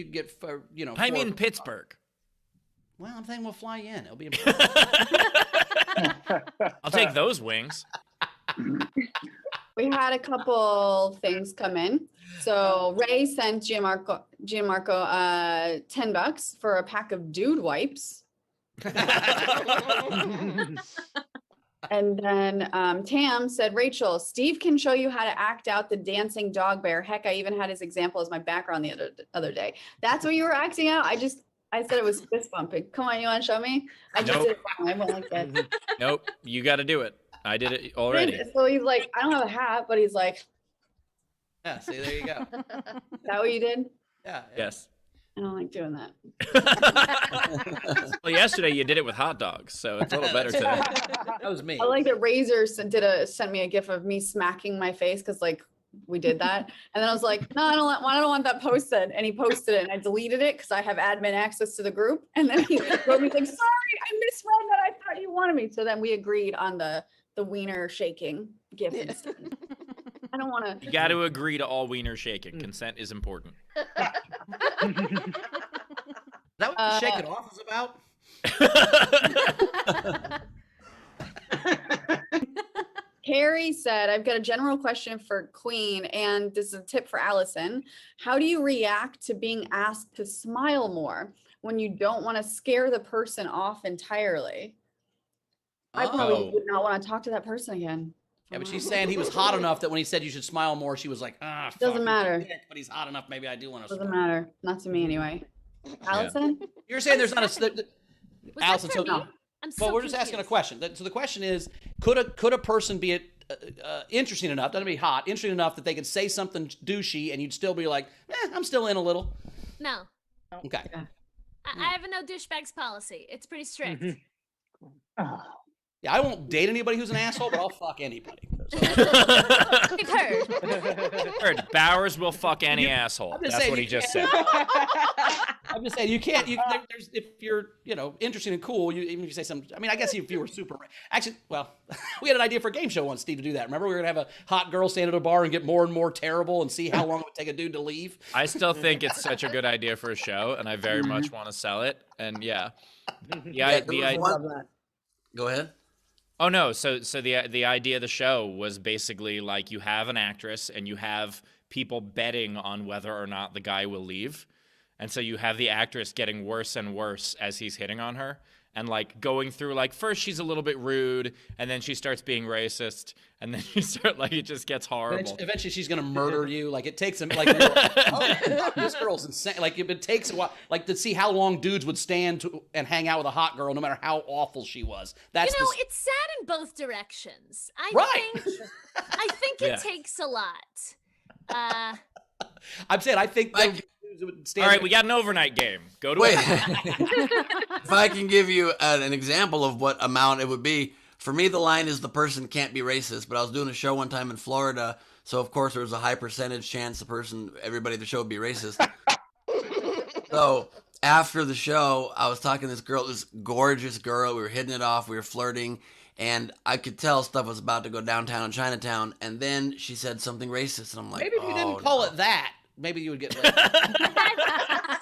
I 4. mean Pittsburgh. Well, I'm thinking we'll fly in. It'll be. I'll take those wings. We had a couple things come in. So Ray sent Gianmarco $10 for a pack of dude wipes. And then Tam said, "Rachel, Steve can show you how to act out the dancing dog bear. Heck, I even had his example as my background the other day." That's what you were acting out? I said it was fist bumping. Come on, you want to show me? I just did it wrong. I went like this. Nope, you got to do it. I did it already. So he's like, "I don't have a hat," but he's like, Yeah, see, there you go. "Is that what you did?" Yeah. Yes. I don't like doing that. Well, yesterday you did it with hot dogs, so it's a little better today. That was me. I like that Razor sent me a gif of me smacking my face because like we did that, and then I was like, "No, I don't want that posted." And he posted it, and I deleted it because I have admin access to the group. And then he wrote me like, "Sorry, I misread that. I thought you wanted me." So then we agreed on the wiener shaking gif instead. I don't want to. You got to agree to all wiener shaking. Consent is important. Is that what Shake It Off is about? Carrie said, "I've got a general question for Queen, and this is a tip for Allison. How do you react to being asked to smile more when you don't want to scare the person off entirely?" I probably would not want to talk to that person again. Yeah, but she's saying he was hot enough that when he said you should smile more, she was like, Doesn't fuck, matter. dick, but he's hot enough. Maybe I do want to. Doesn't matter. Not to me anyway. Allison? You're saying there's not a. Was that Allison, for so me? no. I'm so Well, we're just asking a confused. question. So the question is, could a person be interesting enough, doesn't be hot, interesting enough that they could say something douchey and you'd still be like, I'm still in a little. No, Okay. I have a no douchebags policy. It's pretty strict. Yeah, I won't date anybody who's an asshole, but I'll fuck anybody. We've heard. Heard Bowers will fuck any asshole. I'm just That's saying what you he just can't- said. I'm just saying there's if you're interesting and cool, even if you say something. I mean, I guess if you were super. Actually, well, we had an idea for a game show once, Steve, to do that. Remember, we were gonna have a hot girl stand at a bar and get more and more terrible and see how long it would take a dude to leave. I still think it's such a good idea for a show, and I very much want to sell it. And yeah, Go ahead. Oh no! So the idea of the show was basically like you have an actress and you have people betting on whether or not the guy will leave, and so you have the actress getting worse and worse as he's hitting on her, and like going through like first she's a little bit rude and then she starts being racist and then it just gets horrible. Eventually she's gonna murder you. Like it takes him like, oh, this girl's insane. Like it takes a while, like to see how long dudes would stand and hang out with a hot girl no matter how awful she was. That's it's sad in both directions. I think it takes a lot. I'm saying I think all right, we got an overnight game. Go to If I can give you an example of what amount it would be, for me the line is the person can't be racist, but I was doing a show one time in Florida, so of course there was a high percentage chance everybody at the show would be racist. So after the show, I was talking to this girl, this gorgeous girl, we were hitting it off, we were flirting, and I could tell stuff was about to go downtown in Chinatown, and then she said something racist, and I'm like, maybe if you didn't call it that, maybe you would get racist.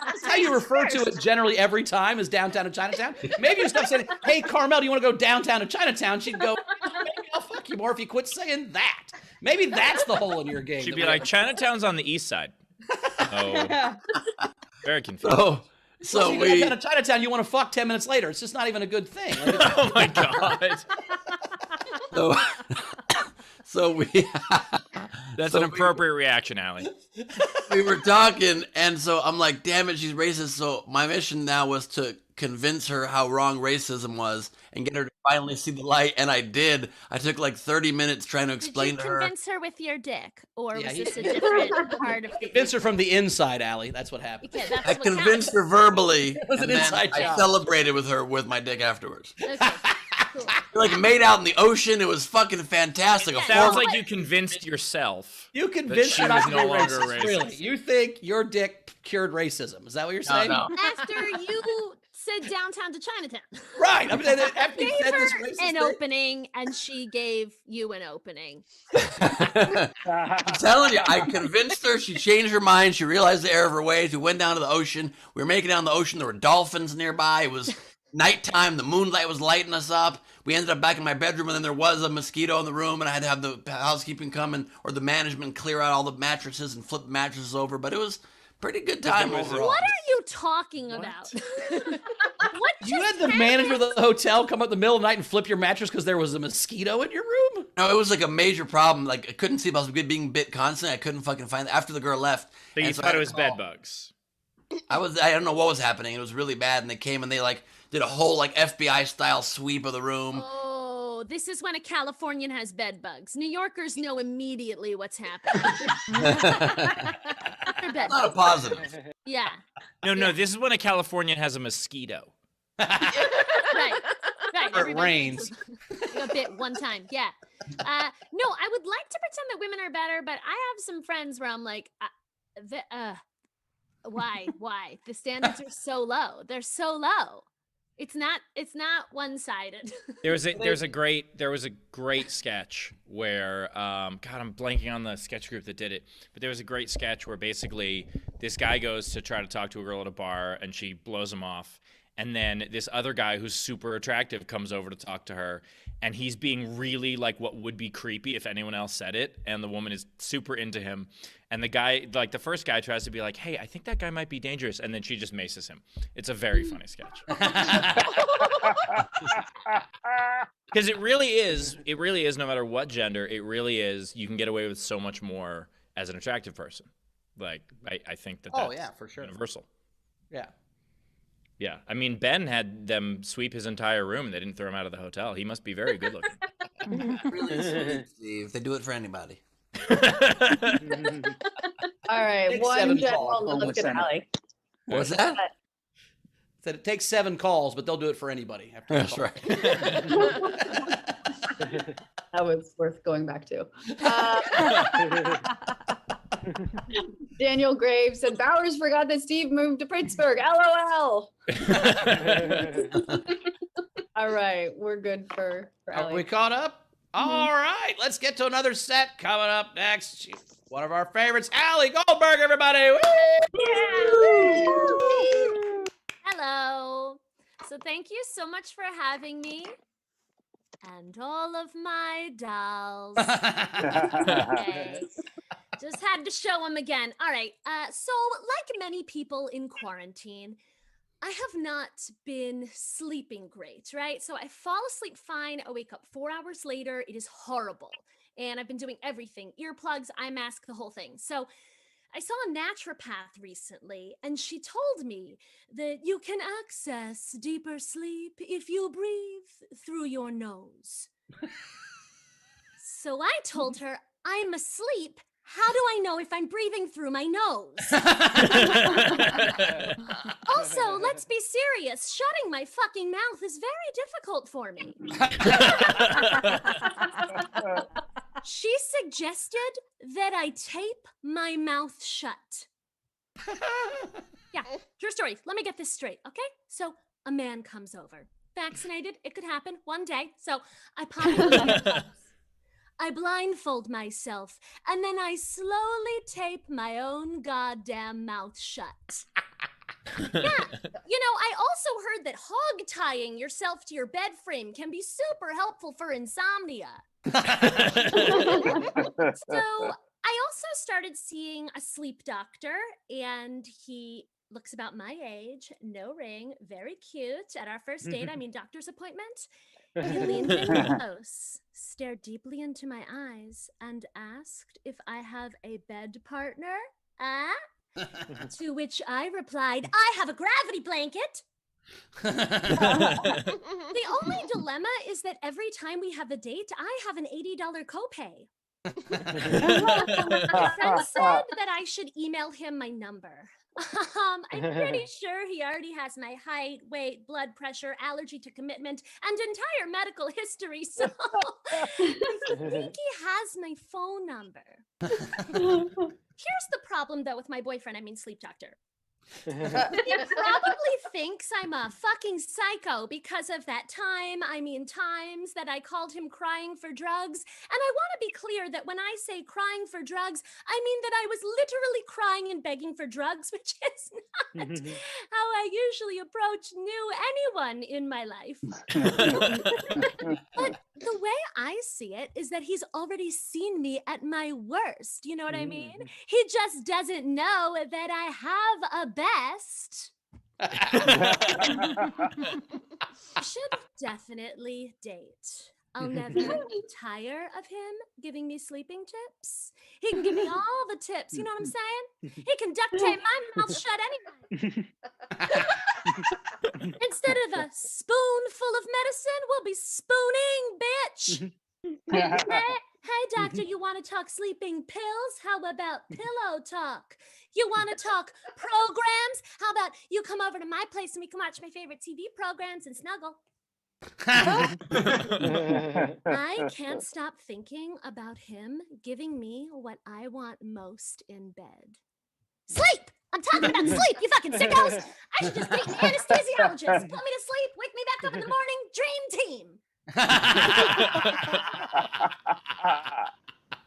That's how you refer to it generally every time is downtown in Chinatown. Maybe you stop saying, hey, Carmel, do you want to go downtown to Chinatown? She'd go, maybe I'll fuck you more if you quit saying that. Maybe that's the hole in your game. She'd be like, Chinatown's on the east side. Oh. Very confusing. So you go down to Chinatown, you want to fuck 10 minutes later. It's just not even a good thing. Like, oh my God. That's an appropriate reaction, Allie. We were talking, and so I'm like, damn it, she's racist. So my mission now was to convince her how wrong racism was and get her to finally see the light, and I did. I took like 30 minutes trying to explain to her. Did you convince her with your dick, or was this a different part of the Convince her from the inside, Allie. That's what happened. Okay, that's I convinced her verbally, It was and an then inside I job. celebrated with her with my dick afterwards. Okay, cool. We like made out in the ocean. It was fucking fantastic. Sounds like you convinced yourself. You convinced her that not she to was be no longer racist. racist. Really? You think your dick cured racism? Is that what you're saying? No. After you said downtown to Chinatown. Right. I mean, after you Gave said this her racist an thing, opening, and she gave you an opening. I'm telling you, I convinced her. She changed her mind. She realized the error of her ways. We went down to the ocean. We were making it down the ocean. There were dolphins nearby. It was nighttime. The moonlight was lighting us up. We ended up back in my bedroom, and then there was a mosquito in the room, and I had to have the housekeeping come in, or the management clear out all the mattresses and flip the mattresses over. But it was pretty good time overall. What are you talking about? What you just had the manager of the hotel come up in the middle of the night and flip your mattress because there was a mosquito in your room? No, it was like a major problem. Like I couldn't sleep. I was being bit constantly. I couldn't fucking find it. After the girl left. But you and so I thought had it to was call. bed bugs. I don't know what was happening. It was really bad, and they came and they like did a whole like FBI style sweep of the room. Oh, this is when a Californian has bed bugs. New Yorkers know immediately what's happening. They're bed Not a bugs. positive. Yeah. No, this is when a Californian has a mosquito. Right. It Everybody rains. a bit one time. Yeah. No, I would like to pretend that women are better, but I have some friends where I'm like, why? The standards are so low. They're so low. It's not one-sided. There was a great sketch where God, I'm blanking on the sketch group that did it, but there was a great sketch where basically this guy goes to try to talk to a girl at a bar and she blows him off. And then this other guy who's super attractive comes over to talk to her, and he's being really like what would be creepy if anyone else said it, and the woman is super into him. And the guy, like the first guy, tries to be like, hey, I think that guy might be dangerous, and then she just maces him. It's a very funny sketch. Because it really is, no matter what gender, it really is, you can get away with so much more as an attractive person. Like, I think that's for sure. universal. Yeah. Yeah, I mean, Ben had them sweep his entire room, and they didn't throw him out of the hotel. He must be very good looking. Really sweet, Steve. They do it for anybody. All right, Take one 7 general. calls. Let's get Allie. What's that? Said it takes 7 calls, but they'll do it for anybody. After That's call. right. That was worth going back to. Daniel Graves said Bowers forgot that Steve moved to Pittsburgh. LOL. All right, we're good for Are Allie. we caught up? All right, let's get to another set. Coming up next, one of our favorites, Allison Goldberg, everybody. Woo! Hello. So thank you so much for having me. And all of my dolls. Okay. Just had to show them again. All right. So like many people in quarantine, I have not been sleeping great, right? So I fall asleep fine. I wake up 4 hours later. It is horrible. And I've been doing everything, earplugs, eye mask, the whole thing. So I saw a naturopath recently, and she told me that you can access deeper sleep if you breathe through your nose. So I told her, I'm asleep. How do I know if I'm breathing through my nose? Also, let's be serious. Shutting my fucking mouth is very difficult for me. She suggested that I tape my mouth shut. Yeah, true story. Let me get this straight, okay? So a man comes over. Vaccinated, it could happen one day. So I pop in the gloves. I blindfold myself, and then I slowly tape my own goddamn mouth shut. Yeah, I also heard that hog tying yourself to your bed frame can be super helpful for insomnia. So I also started seeing a sleep doctor, and he looks about my age, no ring, very cute. At our first date, doctor's appointment, he leaned in close, stared deeply into my eyes, and asked if I have a bed partner. To which I replied, I have a gravity blanket. The only dilemma is that every time we have a date, I have an $80 copay. My friend said that I should email him my number. I'm pretty sure he already has my height, weight, blood pressure, allergy to commitment, and entire medical history, so I think he has my phone number. Here's the problem, though, with my boyfriend, sleep doctor. He probably thinks I'm a fucking psycho because of that times that I called him crying for drugs. And I want to be clear that when I say crying for drugs, I mean that I was literally crying and begging for drugs, which is not how I usually approach anyone in my life. But the way I see it is that he's already seen me at my worst. You know what I mean? He just doesn't know that I have a best. Should definitely date. I'll never tire of him giving me sleeping tips. He can give me all the tips, you know what I'm saying? He can duct tape my mouth shut anyway. Instead of a spoonful of medicine, we'll be spooning, bitch. Hey, doctor, you want to talk sleeping pills? How about pillow talk? You want to talk programs? How about you come over to my place and we can watch my favorite TV programs and snuggle? I can't stop thinking about him giving me what I want most in bed. Sleep! I'm talking about sleep, you fucking sickos! I should just date an anesthesiologist. Put me to sleep, wake me back up in the morning, dream team!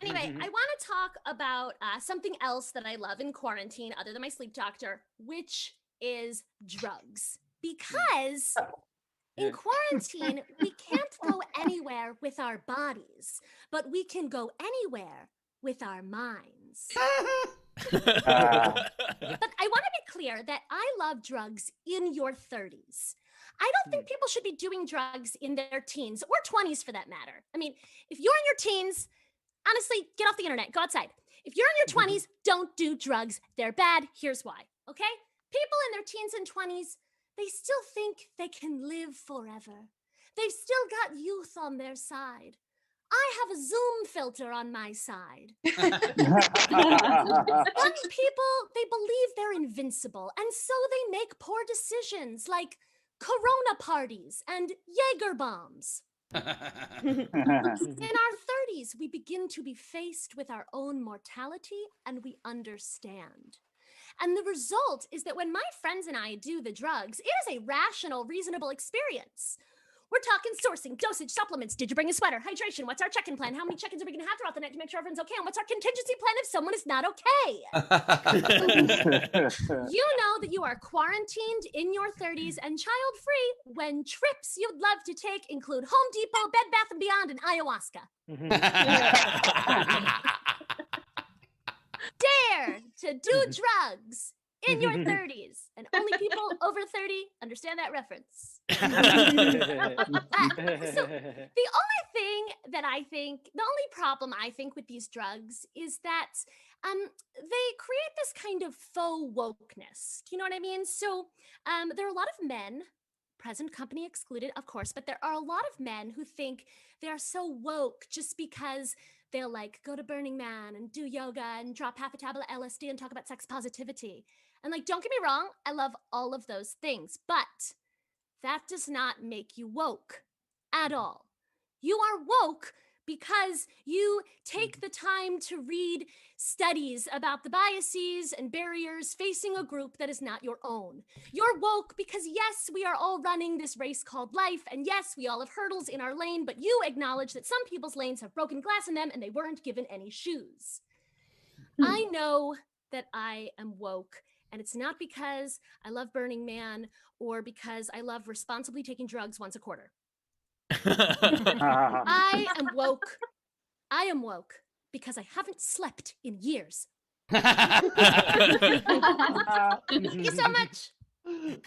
Anyway, I want to talk about something else that I love in quarantine other than my sleep doctor, which is drugs. Because in quarantine, we can't go anywhere with our bodies, but we can go anywhere with our minds. But I want to be clear that I love drugs in your 30s. I don't think people should be doing drugs in their teens or 20s for that matter. I mean, if you're in your teens, honestly, get off the internet, go outside. If you're in your 20s, don't do drugs. They're bad. Here's why, okay? People in their teens and 20s, they still think they can live forever. They've still got youth on their side. I have a Zoom filter on my side. Young people, they believe they're invincible, and so they make poor decisions like Corona parties and Jaeger bombs. In our 30s, we begin to be faced with our own mortality, and we understand. And the result is that when my friends and I do the drugs, it is a rational, reasonable experience. We're talking sourcing, dosage, supplements. Did you bring a sweater? Hydration. What's our check-in plan? How many check-ins are we going to have throughout the night to make sure everyone's okay? And what's our contingency plan if someone is not okay? You know that you are quarantined in your 30s and child-free when trips you'd love to take include Home Depot, Bed Bath & Beyond, and ayahuasca. Dare to do drugs in your 30s. And only people over 30 understand that reference. So the only problem I think with these drugs is that they create this kind of faux wokeness. Do you know what I mean? So there are a lot of men, present company excluded, of course, but there are a lot of men who think they are so woke just because they'll like go to Burning Man and do yoga and drop half a tablet of LSD and talk about sex positivity. And like, don't get me wrong, I love all of those things, but that does not make you woke at all. You are woke because you take the time to read studies about the biases and barriers facing a group that is not your own. You're woke because, yes, we are all running this race called life, and yes, we all have hurdles in our lane, but you acknowledge that some people's lanes have broken glass in them and they weren't given any shoes. I know that I am woke, and it's not because I love Burning Man or because I love responsibly taking drugs once a quarter. I am woke. I am woke because I haven't slept in years. Thank you so much.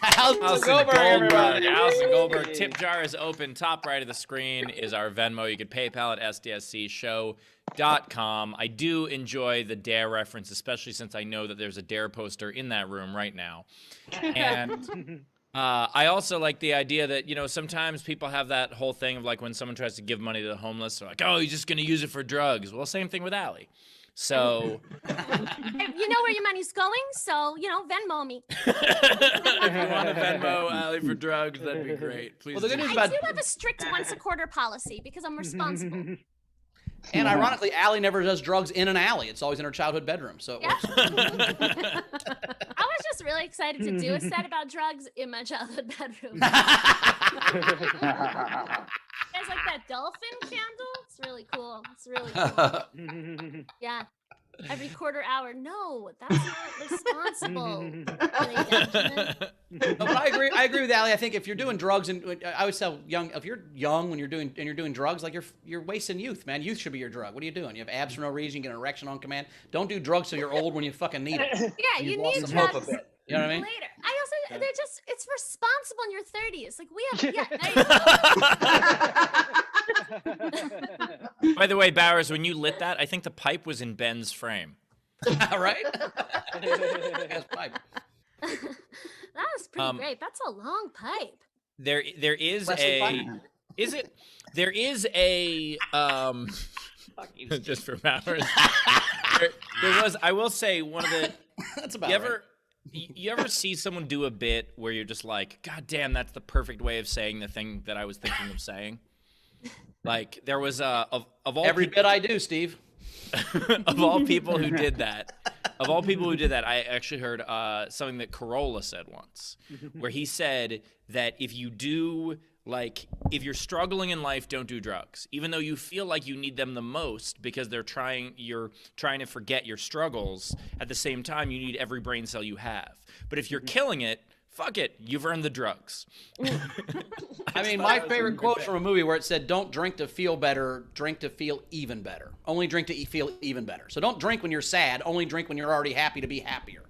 Allison Goldberg, everybody. Allison Goldberg. Tip jar is open. Top right of the screen is our Venmo. You can PayPal at sdscshow.com. I do enjoy the Dare reference, especially since I know that there's a Dare poster in that room right now. And I also like the idea that, you know, sometimes people have that whole thing of like when someone tries to give money to the homeless, they're like, oh, he's just going to use it for drugs. Well, same thing with Allie. So You know where your money's going, so, you know, Venmo me. if you want to Venmo Allie for drugs, that'd be great. Please. Well, the good news I about do have a strict once a quarter policy because I'm responsible. and ironically, Allie never does drugs in an alley. It's always in her childhood bedroom. So it works. I was just really excited to do a set about drugs in my childhood bedroom. There's like that dolphin candle. It's really cool. It's really cool. Yeah. Every quarter hour. No, that's not responsible. No, but I agree with Allie. I think if you're doing drugs, and I always tell if you're young when you're doing drugs, like you're wasting youth, man. Youth should be your drug. What are you doing? You have abs for no reason. You get an erection on command. Don't do drugs till you're old when you fucking need it. Yeah, you need some hope drugs a bit. You know what I mean? later. I also, it's responsible in your 30s. Like we have, By the way, Bowers, when you lit that, I think the pipe was in Ben's frame. Right? Yes, pipe. That was pretty great. That's a long pipe. There is Wesley a Pipe. there is a just for Bowers. there was, I will say, one of the That's about you ever see someone do a bit where you're just like, God damn, that's the perfect way of saying the thing that I was thinking of saying? Like there was of all every people, bit I do, Steve. of all people who did that, I actually heard something that Corolla said once, where he said that if you're struggling in life, don't do drugs, even though you feel like you need them the most because you're trying to forget your struggles. At the same time, you need every brain cell you have. But if you're killing it, fuck it, you've earned the drugs. I mean, my favorite quote from a movie where it said, don't drink to feel better, drink to feel even better. Only drink to feel even better. So don't drink when you're sad, only drink when you're already happy to be happier.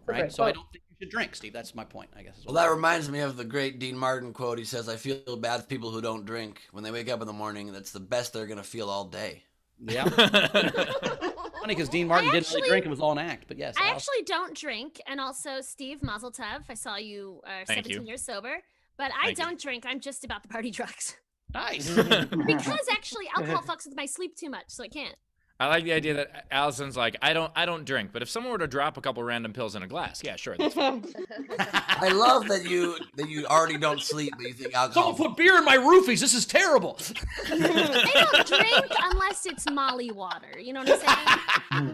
Right? Okay, So I don't think you should drink, Steve. That's my point, I guess. Well, that reminds me of the great Dean Martin quote. He says, I feel bad for people who don't drink. When they wake up in the morning, that's the best they're going to feel all day. Yeah. Funny because Dean Martin didn't really drink and was all an act, but yes. I actually don't drink, and also Steve Mazel Tov. I saw you are Thank 17 you. years sober, but I don't drink. I'm just about the party drugs Nice. because actually alcohol fucks with my sleep too much, so I can't. I like the idea that Allison's like, I don't drink, but if someone were to drop a couple random pills in a glass, yeah, sure, that's fine. I love that you already don't sleep, but you think alcohol. Someone put beer in my roofies. This is terrible. I don't drink unless it's Molly water. You know what I'm saying?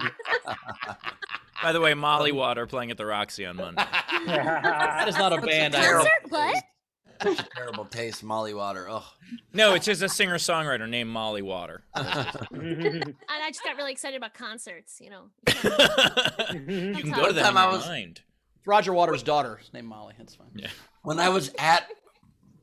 By the way, Molly Water playing at the Roxy on Monday. That is not a band. Terrible. Concert? What? Such a terrible taste, Molly Water. Ugh. No, it's just a singer-songwriter named Molly Water. And I just got really excited about concerts. You know. You can go to them in your mind. It's Roger Waters' daughter. His name Molly. That's fine. Yeah. When I was at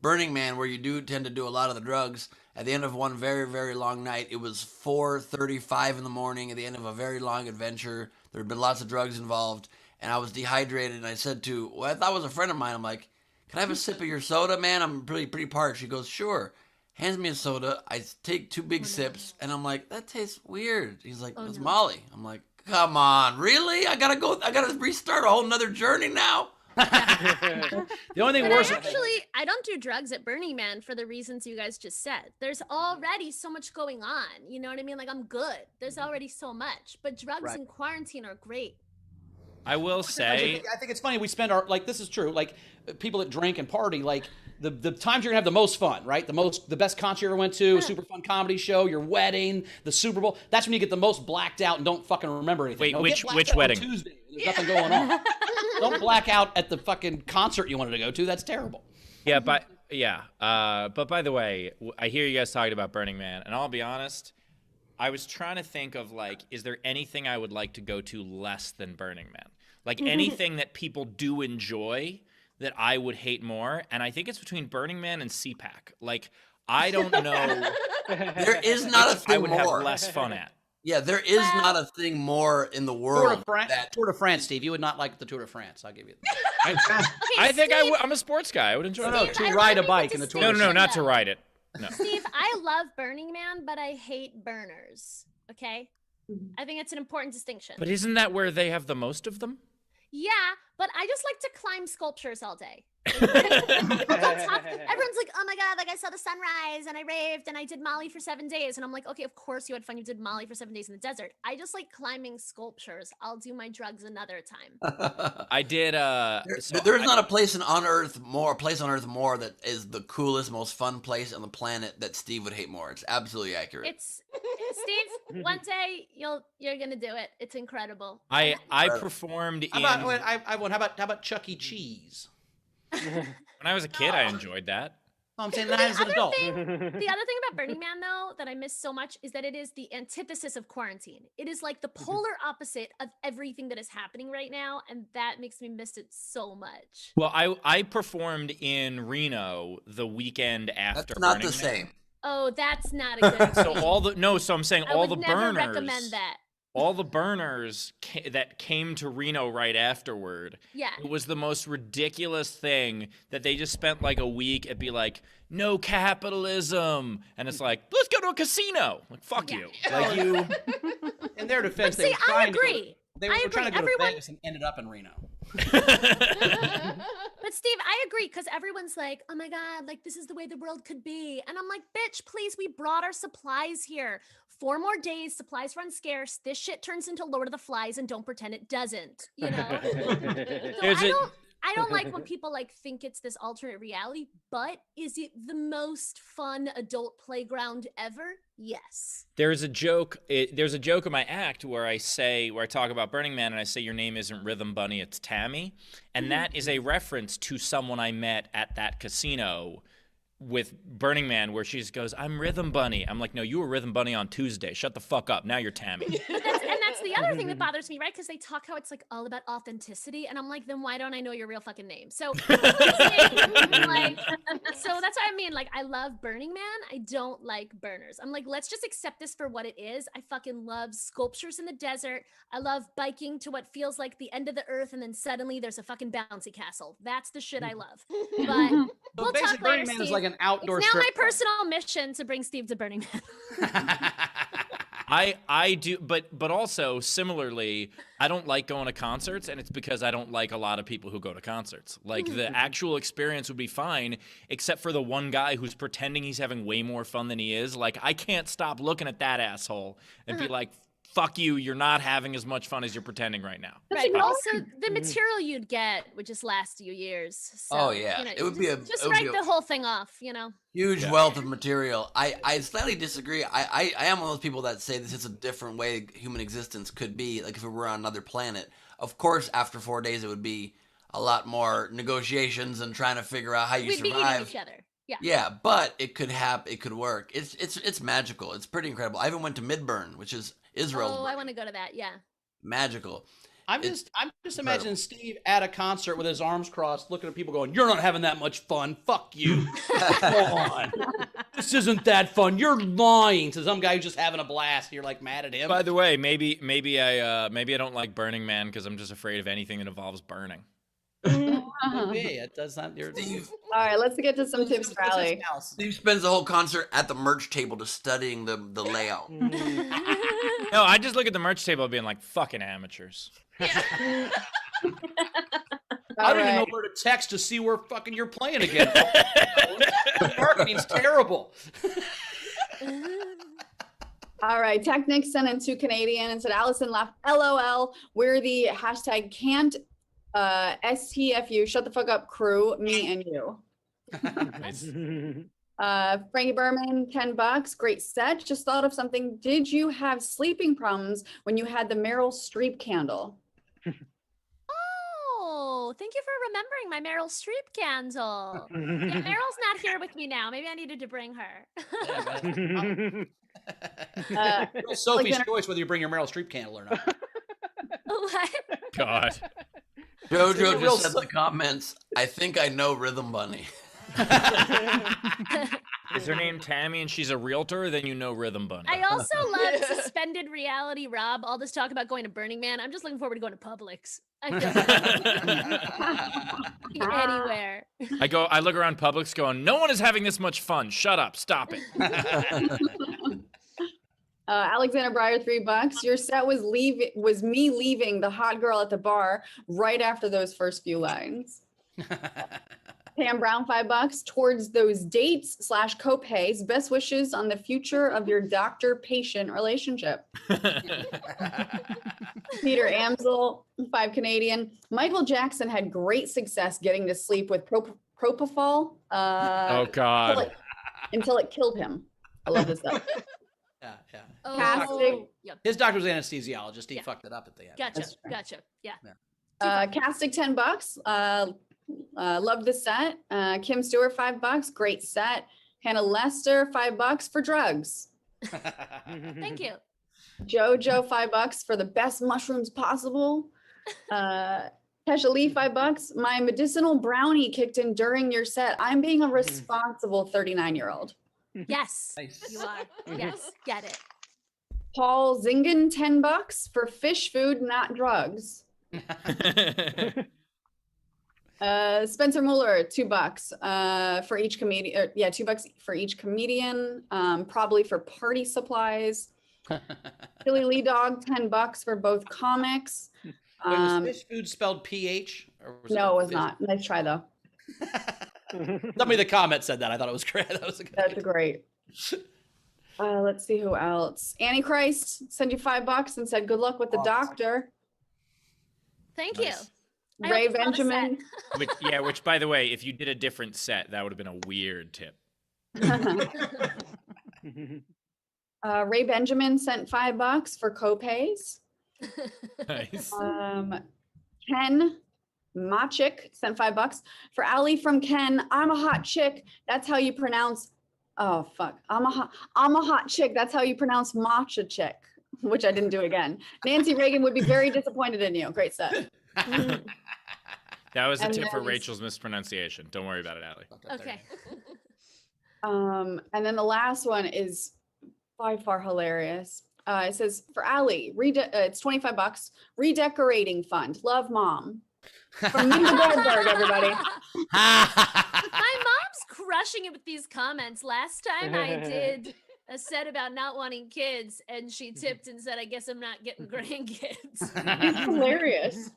Burning Man, where you do tend to do a lot of the drugs, at the end of one very, very long night, it was 4:35 in the morning at the end of a very long adventure. There had been lots of drugs involved, and I was dehydrated, and I said to what I thought was a friend of mine, I'm like, "Can I have a sip of your soda, man? I'm pretty parched." She goes, "Sure." Hands me a soda. I take 2 big sips, and I'm like, "That tastes weird." He's like, "It's Molly." I'm like, "Come on, really? I gotta restart a whole nother journey now." The only thing But worse. I don't do drugs at Burning Man for the reasons you guys just said. There's already so much going on. You know what I mean? Like, I'm good. There's already so much. But drugs in quarantine are great. I will say, I think it's funny we spend our this is true. Like people that drink and party, like the times you're gonna have the most fun, right? The best concert you ever went to, a super fun comedy show, your wedding, the Super Bowl. That's when you get the most blacked out and don't fucking remember anything. Wait, No, which get blacked out on wedding? Tuesday. There's nothing going on. Don't black out at the fucking concert you wanted to go to. That's terrible. but by the way, I hear you guys talking about Burning Man, and I'll be honest, I was trying to think of is there anything I would like to go to less than Burning Man? Like anything that people do enjoy that I would hate more, and I think it's between Burning Man and CPAC. Like, I don't know. There is not a thing I would more. have less fun at. Yeah, there is not a thing more in the world. Tour de France, Steve. You would not like the Tour de France. I'll give you that. I think I'm a sports guy. I would enjoy No, it. to ride a bike in the Tour de No, France. not to ride it. No. Steve, I love Burning Man, but I hate burners. Okay? I think it's an important distinction. But isn't that where they have the most of them? Yeah, but I just like to climb sculptures all day. Everyone's like, "Oh my god, like I saw the sunrise and I raved and I did Molly for 7 days." And I'm like, "Okay, of course you had fun. You did Molly for 7 days in the desert." I just like climbing sculptures. I'll do my drugs another time. I did. There's not a place on Earth more that is the coolest, most fun place on the planet that Steve would hate more. It's absolutely accurate. It's Steve. One day you're gonna do it. It's incredible. I performed in. How about Chuck E. Cheese? When I was a kid, I enjoyed that. Oh, I'm saying that as an adult. The other thing about Burning Man, though, that I miss so much is that it is the antithesis of quarantine. It is like the polar opposite of everything that is happening right now, and that makes me miss it so much. Well, I performed in Reno the weekend after. That's not Burning the Man. same. Oh, that's not a good thing. So I'm saying I all would the never burners. recommend that. All the burners that came to Reno right afterward. Yeah. It was the most ridiculous thing that they just spent like a week at be like, "No capitalism," and it's like, "Let's go to a casino." Like, fuck you. Like you. In their defense, But see, I agree. They were trying to go to Vegas and ended up in Reno. But Steve, I agree, because everyone's like, "Oh my god, like this is the way the world could be," and I'm like, "Bitch, please, we brought our supplies here. 4 more days, supplies run scarce. This shit turns into Lord of the Flies, and don't pretend it doesn't." You know. So I don't like when people like think it's this alternate reality, but is it the most fun adult playground ever? Yes. There's a joke. There's a joke in my act where I talk about Burning Man and I say your name isn't Rhythm Bunny, it's Tammy, and that is a reference to someone I met at that casino with Burning Man, where she just goes, "I'm Rhythm Bunny." I'm like, "No, you were Rhythm Bunny on Tuesday. Shut the fuck up. Now you're Tammy." That's the other thing that bothers me, right? Because they talk how it's like all about authenticity, and I'm like, then why don't I know your real fucking name? So, so that's what I mean. Like, I love Burning Man. I don't like burners. I'm like, let's just accept this for what it is. I fucking love sculptures in the desert. I love biking to what feels like the end of the earth, and then suddenly there's a fucking bouncy castle. That's the shit I love. But we'll talk later, Burning Man Steve. is like an outdoor It's now my strip club. personal mission to bring Steve to Burning Man. I do, but also similarly, I don't like going to concerts, and it's because I don't like a lot of people who go to concerts. Like, the actual experience would be fine, except for the one guy who's pretending he's having way more fun than he is. Like, I can't stop looking at that asshole and be like, "Fuck you, you're not having as much fun as you're pretending right now." Right. But also, the material you'd get would just last you years. So, Oh, yeah. You know, It would be just write the whole thing off. You know. Huge wealth of material. I slightly disagree. I am one of those people that say this is a different way human existence could be. Like, if we were on another planet. Of course, after 4 days, it would be a lot more negotiations and trying to figure out how you We'd be survive. eating each other. Yeah. Yeah, but it could happen. It could work. It's magical. It's pretty incredible. I even went to Midburn, which is Israel's. Oh, I want to go to that. Yeah. Magical. I'm just imagining Steve at a concert with his arms crossed, looking at people going, "You're not having that much fun. Fuck you. Come on. This isn't that fun. You're lying to some guy who's just having a blast." And you're like mad at him. By the way, maybe I don't like Burning Man because I'm just afraid of anything that involves burning. It does not. All right, let's get to some tips for Ali. Steve spends the whole concert at the merch table just studying the layout. No, I just look at the merch table being like, fucking amateurs. I don't even know where to text to see where fucking you're playing again. The marketing's terrible. All right, Technic sent in 2 Canadian and said, Allison laughed, LOL. We're the hashtag can't STFU, shut the fuck up crew, me and you. Nice. Frankie Berman, $10. Great set. Just thought of something. Did you have sleeping problems when you had the Meryl Streep candle? Oh, thank you for remembering my Meryl Streep candle. Yeah, Meryl's not here with me now. Maybe I needed to bring her. Sophie's choice whether you bring your Meryl Streep candle or not. What? God. Jojo just said in the comments, I think I know Rhythm Bunny. Is her name Tammy and she's a realtor? Then you know Rhythm Bunny. I also love suspended reality, Rob. All this talk about going to Burning Man. I'm just looking forward to going to Publix. I feel anywhere. I look around Publix going, no one is having this much fun. Shut up. Stop it. Alexander Breyer, $3. Your set was me leaving the hot girl at the bar right after those first few lines. Pam Brown, $5. Towards those dates / copays. Best wishes on the future of your doctor-patient relationship. Peter Amsel, 5 Canadian. Michael Jackson had great success getting to sleep with propofol. Oh God. Until it killed him. I love this stuff. Yeah. Oh, yep. His doctor was an anesthesiologist. He fucked it up at the end. Gotcha. Yeah. Castic, $10. Love the set. Kim Stewart, $5. Great set. Hannah Lester, $5 for drugs. Thank you. Jojo, $5 for the best mushrooms possible. Tesha Lee, $5. My medicinal brownie kicked in during your set. I'm being a responsible 39-year-old. Yes, Nice. you are. Yes, get it. Paul Zingen, $10 for fish food, not drugs. Spencer Mueller, $2 for each comedian. $2 for each comedian, probably for party supplies. Billy Lee Dog, $10 for both comics. Wait, was fish food spelled PH? No, it was not. Nice try though. Somebody in the comment said that. I thought it was great. That was a good That's great. Let's see who else. Annie Christ sent you $5 and said good luck with the doctor. Thank you. I Ray hope it's not a Benjamin. Which by the way, if you did a different set, that would have been a weird tip. Ray Benjamin sent $5 for copays. Nice. Ken Machik sent $5 for Ali from Ken. I'm a hot chick. That's how you pronounce. Oh fuck. I'm a hot chick. That's how you pronounce matcha chick, which I didn't do again. Nancy Reagan would be very disappointed in you. Great set. That was a And tip for then- Rachel's mispronunciation. Don't worry about it, Allie. Okay. And then the last one is by far hilarious. It says for Ali, it's $25. Redecorating fund. Love, Mom. From Linda Goldberg, everybody. My mom's crushing it with these comments. Last time I did a set about not wanting kids, and she tipped and said, I guess I'm not getting grandkids. It's hilarious.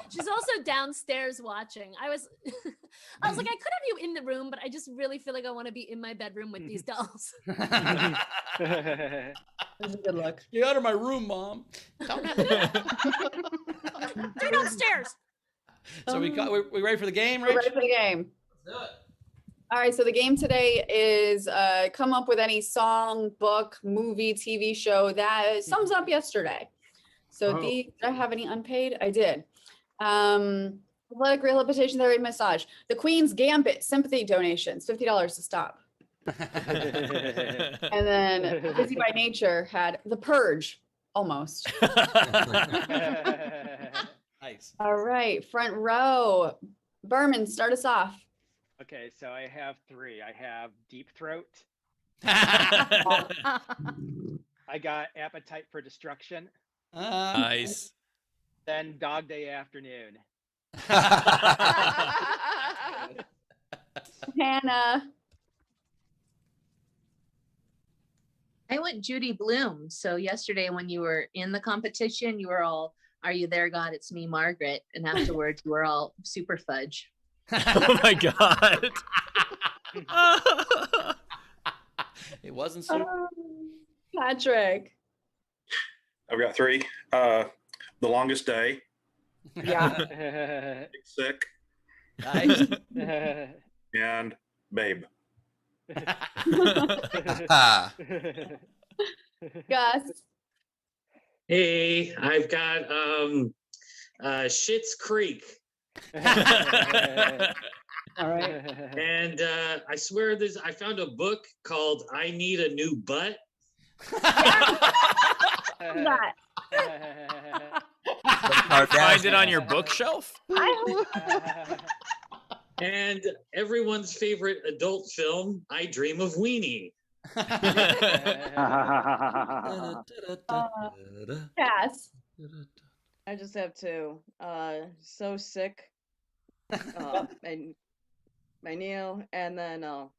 She's also downstairs watching. I was like, I could have you in the room, but I just really feel like I want to be in my bedroom with these dolls. That's a good look. Get out of my room, Mom. They're downstairs. So we ready for the game, We're Rach? ready for the game. Let's do it. All right, so the game today is come up with any song, book, movie, TV show that sums up yesterday. So did I have any unpaid? I did. Athletic rehabilitation therapy massage. The Queen's Gambit sympathy donations, $50 to stop. And then Busy by Nature had The Purge, Almost. Nice. All right, front row. Berman, start us off. Okay, so I have 3. I have Deep Throat. Ah. I got Appetite for Destruction. Nice. Then Dog Day Afternoon. Hannah. I went Judy Bloom. So yesterday when you were in the competition, you were all, "Are you there, God? It's me, Margaret." And afterwards, you were all super fudge. Oh my God. It wasn't so. Patrick. I've got 3. The Longest Day, Yeah. Sick, Nice. and Babe. Gus. Hey, I've got Schitt's Creek. All right. And I swear I found a book called I Need a New Butt. That. Find it on your bookshelf? And everyone's favorite adult film, I Dream of Weenie. Cass. I just have 2. So Sick, and by Neo, and then or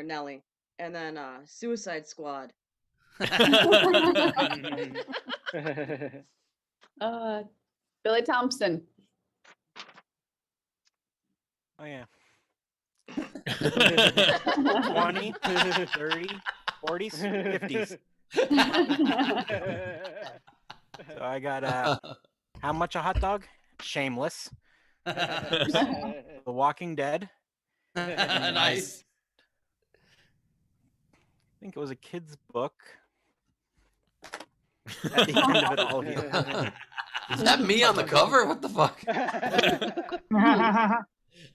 Nelly, and then Suicide Squad. Billy Thompson. Oh yeah. 20, 30, 40s, 50s. So I got How Much a Hot Dog? Shameless. The Walking Dead. Nice. I think it was a kid's book. At the end of it all. Is that me on the cover? What the fuck?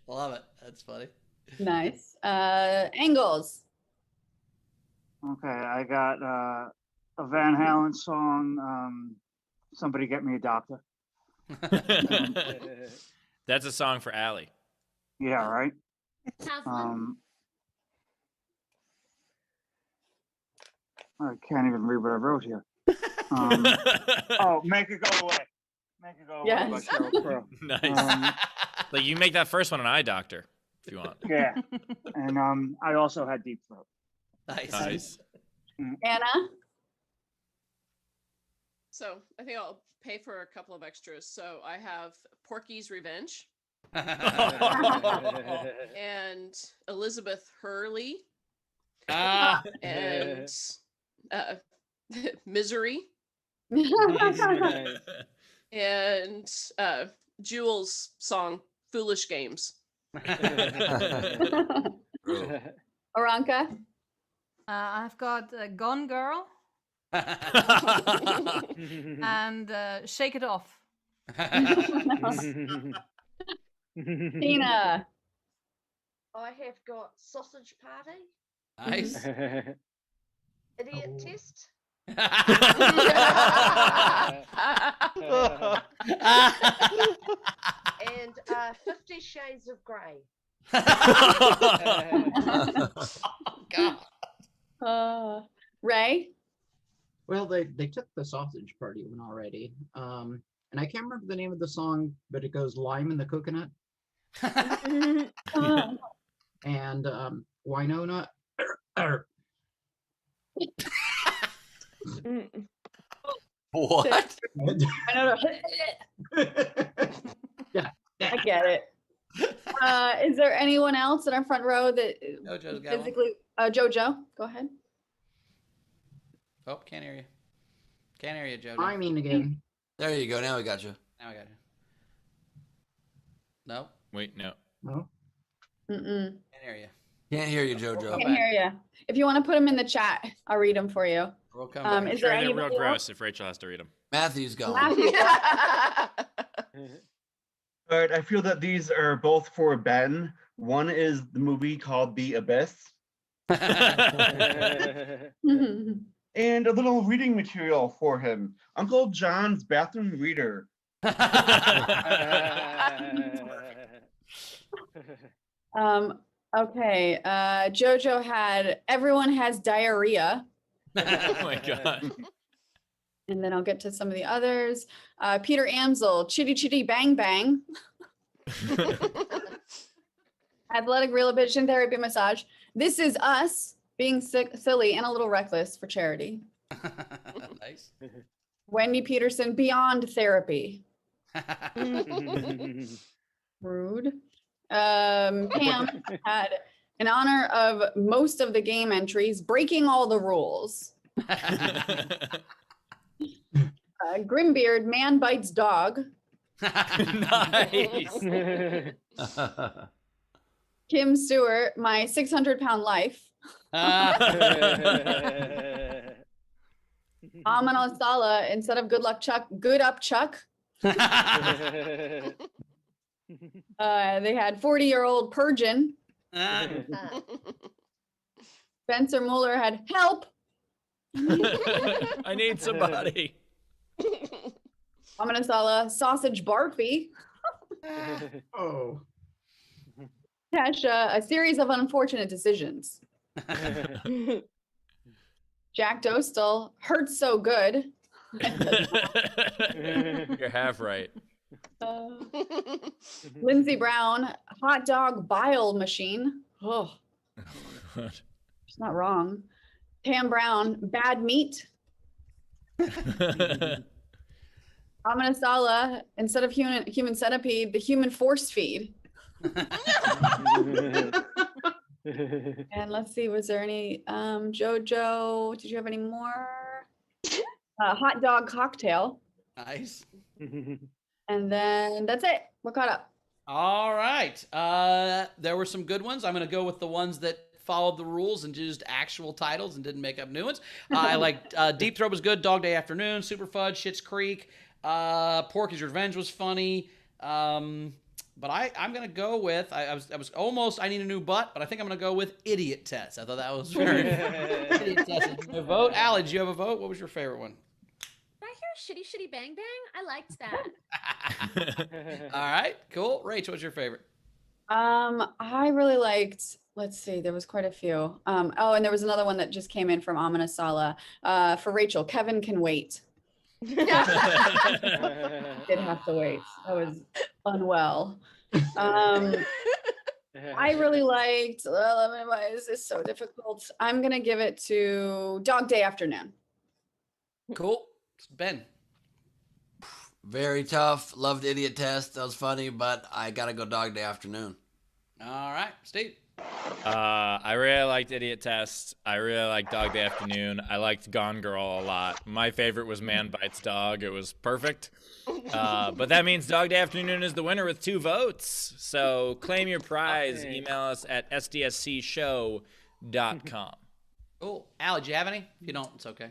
Love it. That's funny. Nice. Angles. Okay, I got a Van Halen song, Somebody Get Me a Doctor. That's a song for Allie. Yeah, right? Have one. I can't even read what I wrote here. Oh, Make It Go Away. Make It Go Away by Yes. Sheryl Crow. Nice. Like you make that first one an eye doctor if you want. Yeah. And I also had Deep Throat. Nice. Nice. Anna. So I think I'll pay for a couple of extras. So I have Porky's Revenge and Elizabeth Hurley and Misery and Jewel's song Foolish Games. Aranka. I've got Gone Girl and Shake It Off. Tina. I have got Sausage Party. Nice. Idiot Test. And 50 Shades of Grey. God. Ray. Well, they took the Sausage Party one already. And I can't remember the name of the song, but it goes Lime in the Coconut. And Winona. What? Yeah, I get it. Is there anyone else in our front row that JoJo's got physically? JoJo, go ahead. Oh, can't hear you. Can't hear you, JoJo. I mean again. There you go. Now we got you. Now I got you. No. Wait, no. No. Mm-mm. Can't hear you. Can't hear you, JoJo. Can't hear you. If you want to put them in the chat, I'll read them for you. We'll come back. Is there Sure, they're anybody real else? gross if Rachel has to read them. Matthew's going. Matthew. All right, I feel that these are both for Ben. One is the movie called The Abyss. and a little reading material for him. Uncle John's bathroom reader. Okay. Jojo had everyone has diarrhea. Oh my god. And then I'll get to some of the others. Peter Amsel, Chitty Chitty Bang Bang. Athletic Rehabilitation Therapy Massage. This Is Us, being silly and a little reckless for charity. Nice. Wendy Peterson, Beyond Therapy. Rude. Pam had, in honor of most of the game entries, breaking all the rules. Grimbeard, Man Bites Dog. Nice. Kim Stewart, My 600-Pound Life. Amon Sala, instead of Good Luck Chuck, Good Up Chuck. They had 40-year-old Purgeon. Spencer Mueller had Help. I need somebody. Amon Sala, Sausage Barfy. Oh. Tasha, A Series of Unfortunate Decisions. Jack Dostal, Hurts So Good. You're half right. Lindsey Brown, Hot Dog Bile Machine. Oh, it's not wrong. Pam Brown, Bad Meat. Amina Sala, instead of human centipede, the human force feed. And let's see, was there any Jojo? Did you have any more? Hot dog cocktail. Nice. And then that's it. We're caught up. All right. There were some good ones. I'm going to go with the ones that followed the rules and used actual titles and didn't make up new ones. I liked Deep Throat was good. Dog Day Afternoon, Super Fudge, Schitt's Creek. Porky's Revenge was funny. But I'm going to go with, I was almost, I Need a New Butt, but I think I'm going to go with Idiot Test. I thought that was very Idiot Test. A vote. Allie, did you have a vote? What was your favorite one? Did I hear Shitty Shitty Bang Bang? I liked that. All right, cool. Rach, what's your favorite? I really liked, let's see, there was quite a few. Oh, and there was another one that just came in from Amina Sala. For Rachel, Kevin Can Wait. Did have to wait. I was unwell. I really liked, why is this so difficult? I'm going to give it to Dog Day Afternoon. Cool. Ben. Very tough. Loved Idiot Test. That was funny, but I got to go Dog Day Afternoon. All right, Steve. I really liked Idiot Test. I really liked Dog Day Afternoon. I liked Gone Girl a lot. My favorite was Man Bites Dog. It was perfect. But that means Dog Day Afternoon is the winner with 2 votes. So claim your prize. Email us at sdscshow.com. Cool. Al, did you have any? If you don't, it's okay.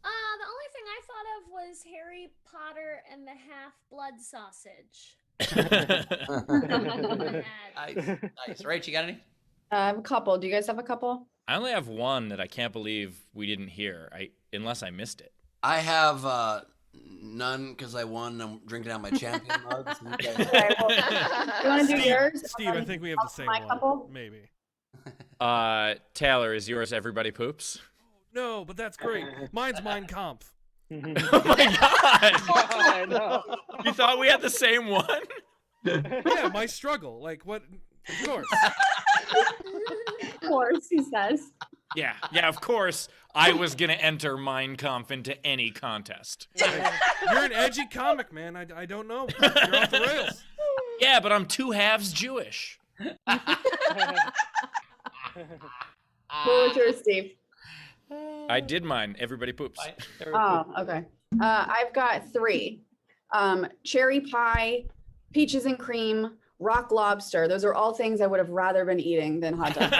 The only thing I thought of was Harry Potter and the Half-Blood Sausage. Nice. Rach, you got any? I have a couple. Do you guys have a couple? I only have one that I can't believe we didn't hear. Unless I missed it. I have none because I won. I'm drinking out my champion mug. Okay, well, you want to do yours? Steve, I think we have the same one. Couple? Maybe. Taylor, is yours Everybody Poops? No, but that's great. Mine's Mein Kampf. Oh my god! No. You thought we had the same one? Yeah, my struggle. Like what? Of course. Of course, he says. Yeah, of course. I was gonna enter Mein Kampf into any contest. Like, you're an edgy comic, man. I don't know. You're off the rails. Yeah, but I'm 2 halves Jewish. What was yours, Steve? I did mine. Everybody Poops. Oh, okay. I've got 3. Cherry pie, peaches and cream, rock lobster. Those are all things I would have rather been eating than hot dogs.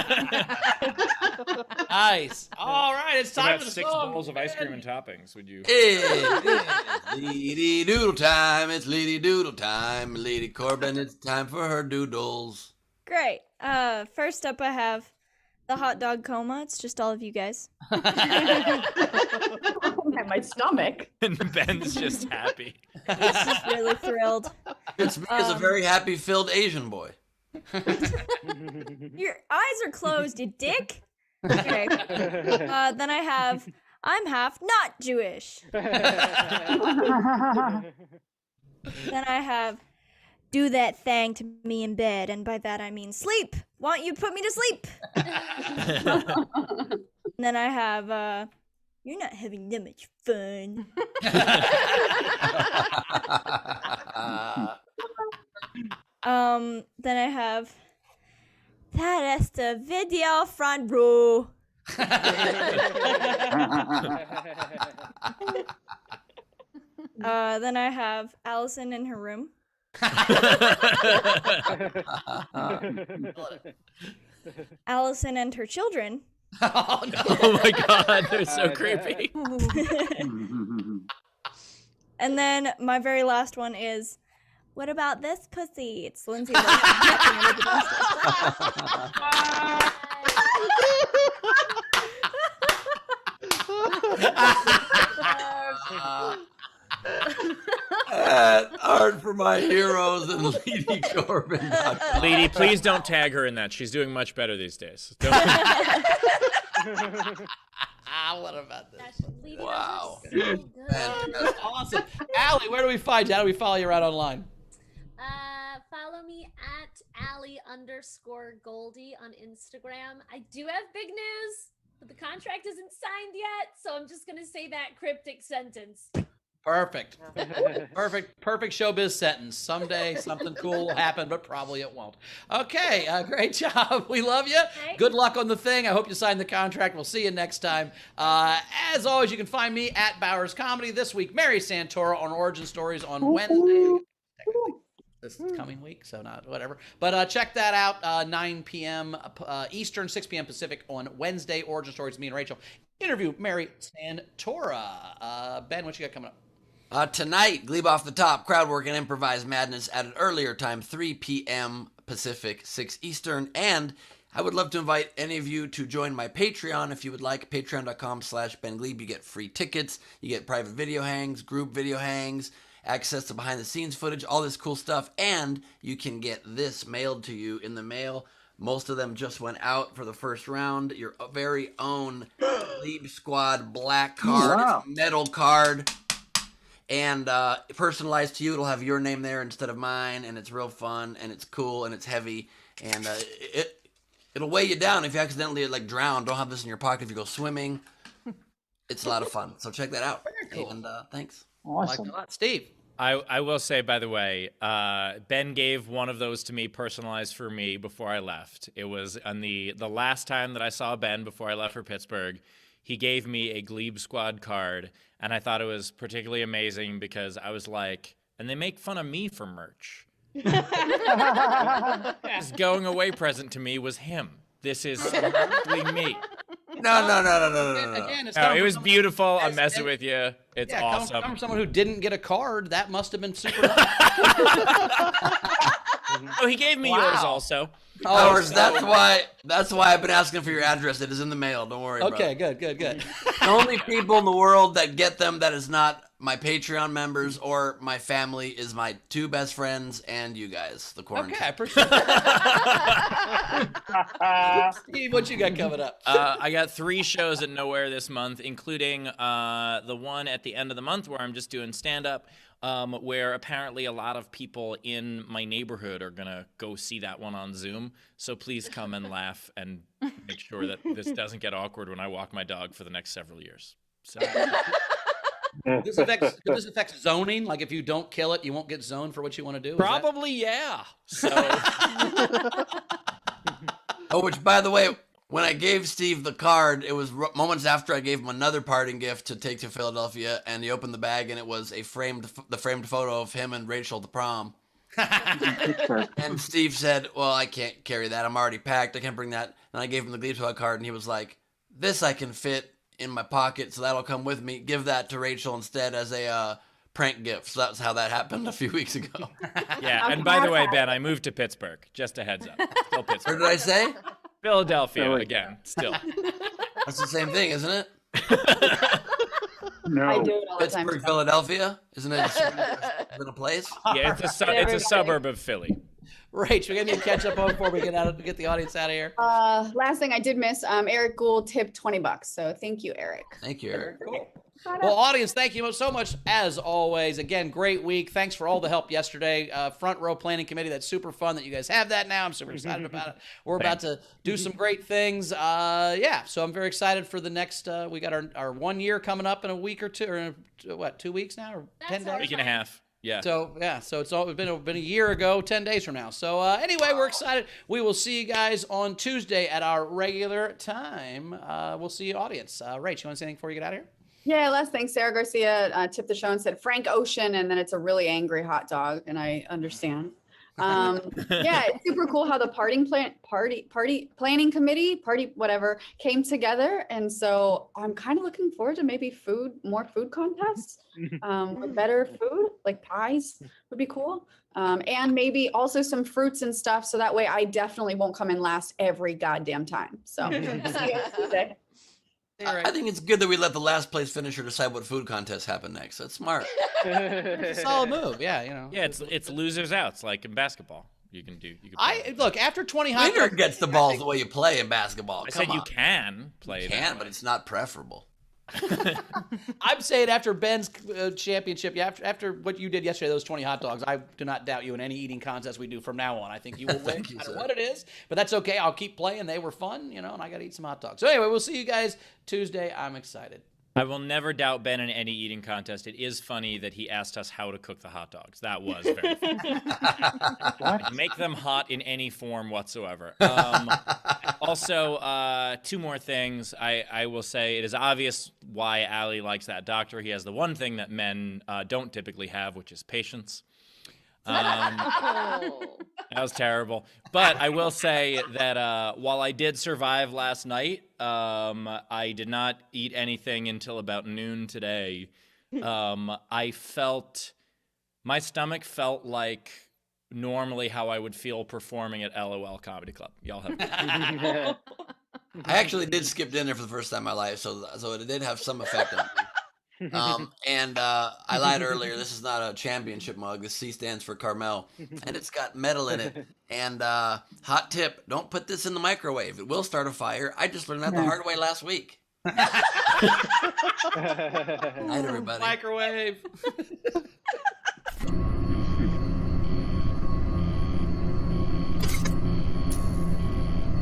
Nice. All right, it's time for the 6 song. bowls of ice cream and toppings. Would you? It's Lady Doodle time. It's Lady Doodle time. Lady Corbin, it's time for her doodles. Great. First up, I have the hot dog coma. It's just all of you guys. At my stomach. And Ben's just happy. He's just really thrilled. It's me as a very happy, filled Asian boy. Your eyes are closed, you dick. Okay. Then I have, I'm half not Jewish. Then I have, do that thing to me in bed, and by that I mean sleep. Want you to put me to sleep? And then I have, you're not having that much fun. Then I have, that is the video front row. Then I have Allison in her room. Allison and her children. Oh, no. Oh my god, they're so creepy. And then my very last one is, what about this pussy? It's Lindsay. Art for my heroes and Leedy Corbin. Leedy, please don't tag her in that. She's doing much better these days. Don't- What about this? Wow. That's awesome. Allie, where do we find you? How do we follow you around online? Follow me at Allie_Goldie on Instagram. I do have big news, but the contract isn't signed yet, so I'm just gonna say that cryptic sentence. Perfect. Perfect showbiz sentence. Someday something cool will happen, but probably it won't. Okay, great job. We love you. Good luck on the thing. I hope you sign the contract. We'll see you next time. As always, you can find me at Bowers Comedy. This week, Mary Santoro on Origin Stories on Wednesday. This coming week, so not whatever. But check that out, 9 p.m. Eastern, 6 p.m. Pacific on Wednesday. Origin Stories, me and Rachel interview Mary Santora. Ben, what you got coming up? Tonight, Gleib Off the Top, crowd work and improvised madness at an earlier time, 3 p.m. Pacific, 6 Eastern. And I would love to invite any of you to join my Patreon if you would like. Patreon.com/Ben Gleib. You get free tickets. You get private video hangs, group video hangs, access to behind-the-scenes footage, all this cool stuff. And you can get this mailed to you in the mail. Most of them just went out for the first round. Your very own Gleib Squad black card. Wow. It's a metal card. And personalized to you, it'll have your name there instead of mine, and it's real fun, and it's cool, and it's heavy, and it'll weigh you down if you accidentally drown. Don't have this in your pocket if you go swimming. It's a lot of fun, so check that out. Very cool. And thanks. Awesome. Like a lot. Steve. I will say, by the way, Ben gave one of those to me, personalized for me, before I left. It was on the last time that I saw Ben before I left for Pittsburgh. He gave me a Gleib Squad card, and I thought it was particularly amazing because I was like, and they make fun of me for merch. His going away present to me was him. This is simply me. No. Again, it's No, it was beautiful. I'm messing with you. It's awesome. Come from someone who didn't get a card. That must have been super. Oh, he gave me yours also. Ours. That's why I've been asking for your address. It is in the mail. Don't worry. Okay, brother. good. The only people in the world that get them that is not my Patreon members or my family is my two best friends and you guys. The quarantine. Okay, I appreciate it. Steve, what you got coming up? I got 3 shows at Nowhere this month, including the one at the end of the month where I'm just doing stand-up, where apparently a lot of people in my neighborhood are going to go see that one on Zoom. So please come and laugh and make sure that this doesn't get awkward when I walk my dog for the next several years. So. Could this affect zoning? Like if you don't kill it, you won't get zoned for what you want to do? Probably, yeah. So. Oh, which, by the way, when I gave Steve the card, it was moments after I gave him another parting gift to take to Philadelphia, and he opened the bag, and it was the framed photo of him and Rachel at the prom. And Steve said, well, I can't carry that. I'm already packed. I can't bring that. And I gave him the Gleib Squad card, and he was like, this I can fit in my pocket, so that'll come with me. Give that to Rachel instead as a prank gift. So that's how that happened a few weeks ago. Yeah, and by the way, Ben, I moved to Pittsburgh. Just a heads up. Still Pittsburgh. What did I say? Philadelphia Philly. again. Still. That's the same thing, isn't it? No. I do it all the time. Pittsburgh, Philadelphia, isn't it? Been a place. Yeah, it's a suburb of Philly. Rach, we need to catch up before we get the audience out of here. Last thing I did miss, Eric Gould tipped $20. So thank you, Eric. Thank you, Eric. Cool. Well, audience, thank you so much as always. Again, great week. Thanks for all the help yesterday. Front row planning committee. That's super fun that you guys have that now. I'm super excited about it. We're about to do some great things. Yeah, so I'm very excited for the next. We got our 1 year coming up in a week or two, or what? 2 weeks now, or 10 days? Week and a half. Yeah. So it's been a year ago, 10 days from now. So anyway, we're excited. We will see you guys on Tuesday at our regular time. We'll see you, audience. Rach, you want to say anything before you get out of here? Yeah, last thing, Sarah Garcia tipped the show and said Frank Ocean, and then it's a really angry hot dog, and I understand. Yeah, it's super cool how the party planning committee, whatever, came together, and so I'm kind of looking forward to maybe more food contests with better food, like pies would be cool, and maybe also some fruits and stuff, so that way I definitely won't come in last every goddamn time. So see you Tuesday. I think it's good that we let the last place finisher decide what food contests happen next. That's smart. It's a solid move. Yeah, Yeah, it's losers outs like in basketball. You can look after 20 hot Winner dogs. gets the balls the way you play in basketball. I Come said you on. can play. You that can, way. but it's not preferable. I'm saying after Ben's championship, after what you did yesterday, those 20 hot dogs, I do not doubt you in any eating contest we do from now on. I think you will win no matter what it is, but that's okay. I'll keep playing. They were fun, and I got to eat some hot dogs. So anyway, we'll see you guys Tuesday. I'm excited. I will never doubt Ben in any eating contest. It is funny that he asked us how to cook the hot dogs. That was very funny. Make them hot in any form whatsoever. Also, 2 more things. I will say it is obvious why Allie likes that doctor. He has the one thing that men don't typically have, which is patience. That was terrible. But I will say that while I did survive last night, I did not eat anything until about noon today. My stomach felt like normally how I would feel performing at LOL Comedy Club. Y'all have. I actually did skip dinner for the first time in my life, so it did have some effect on me. And I lied earlier. This is not a championship mug. This C stands for Carmel, and it's got metal in it. And hot tip: don't put this in the microwave. It will start a fire. I just learned that the hard way last week. Night, everybody. Microwave.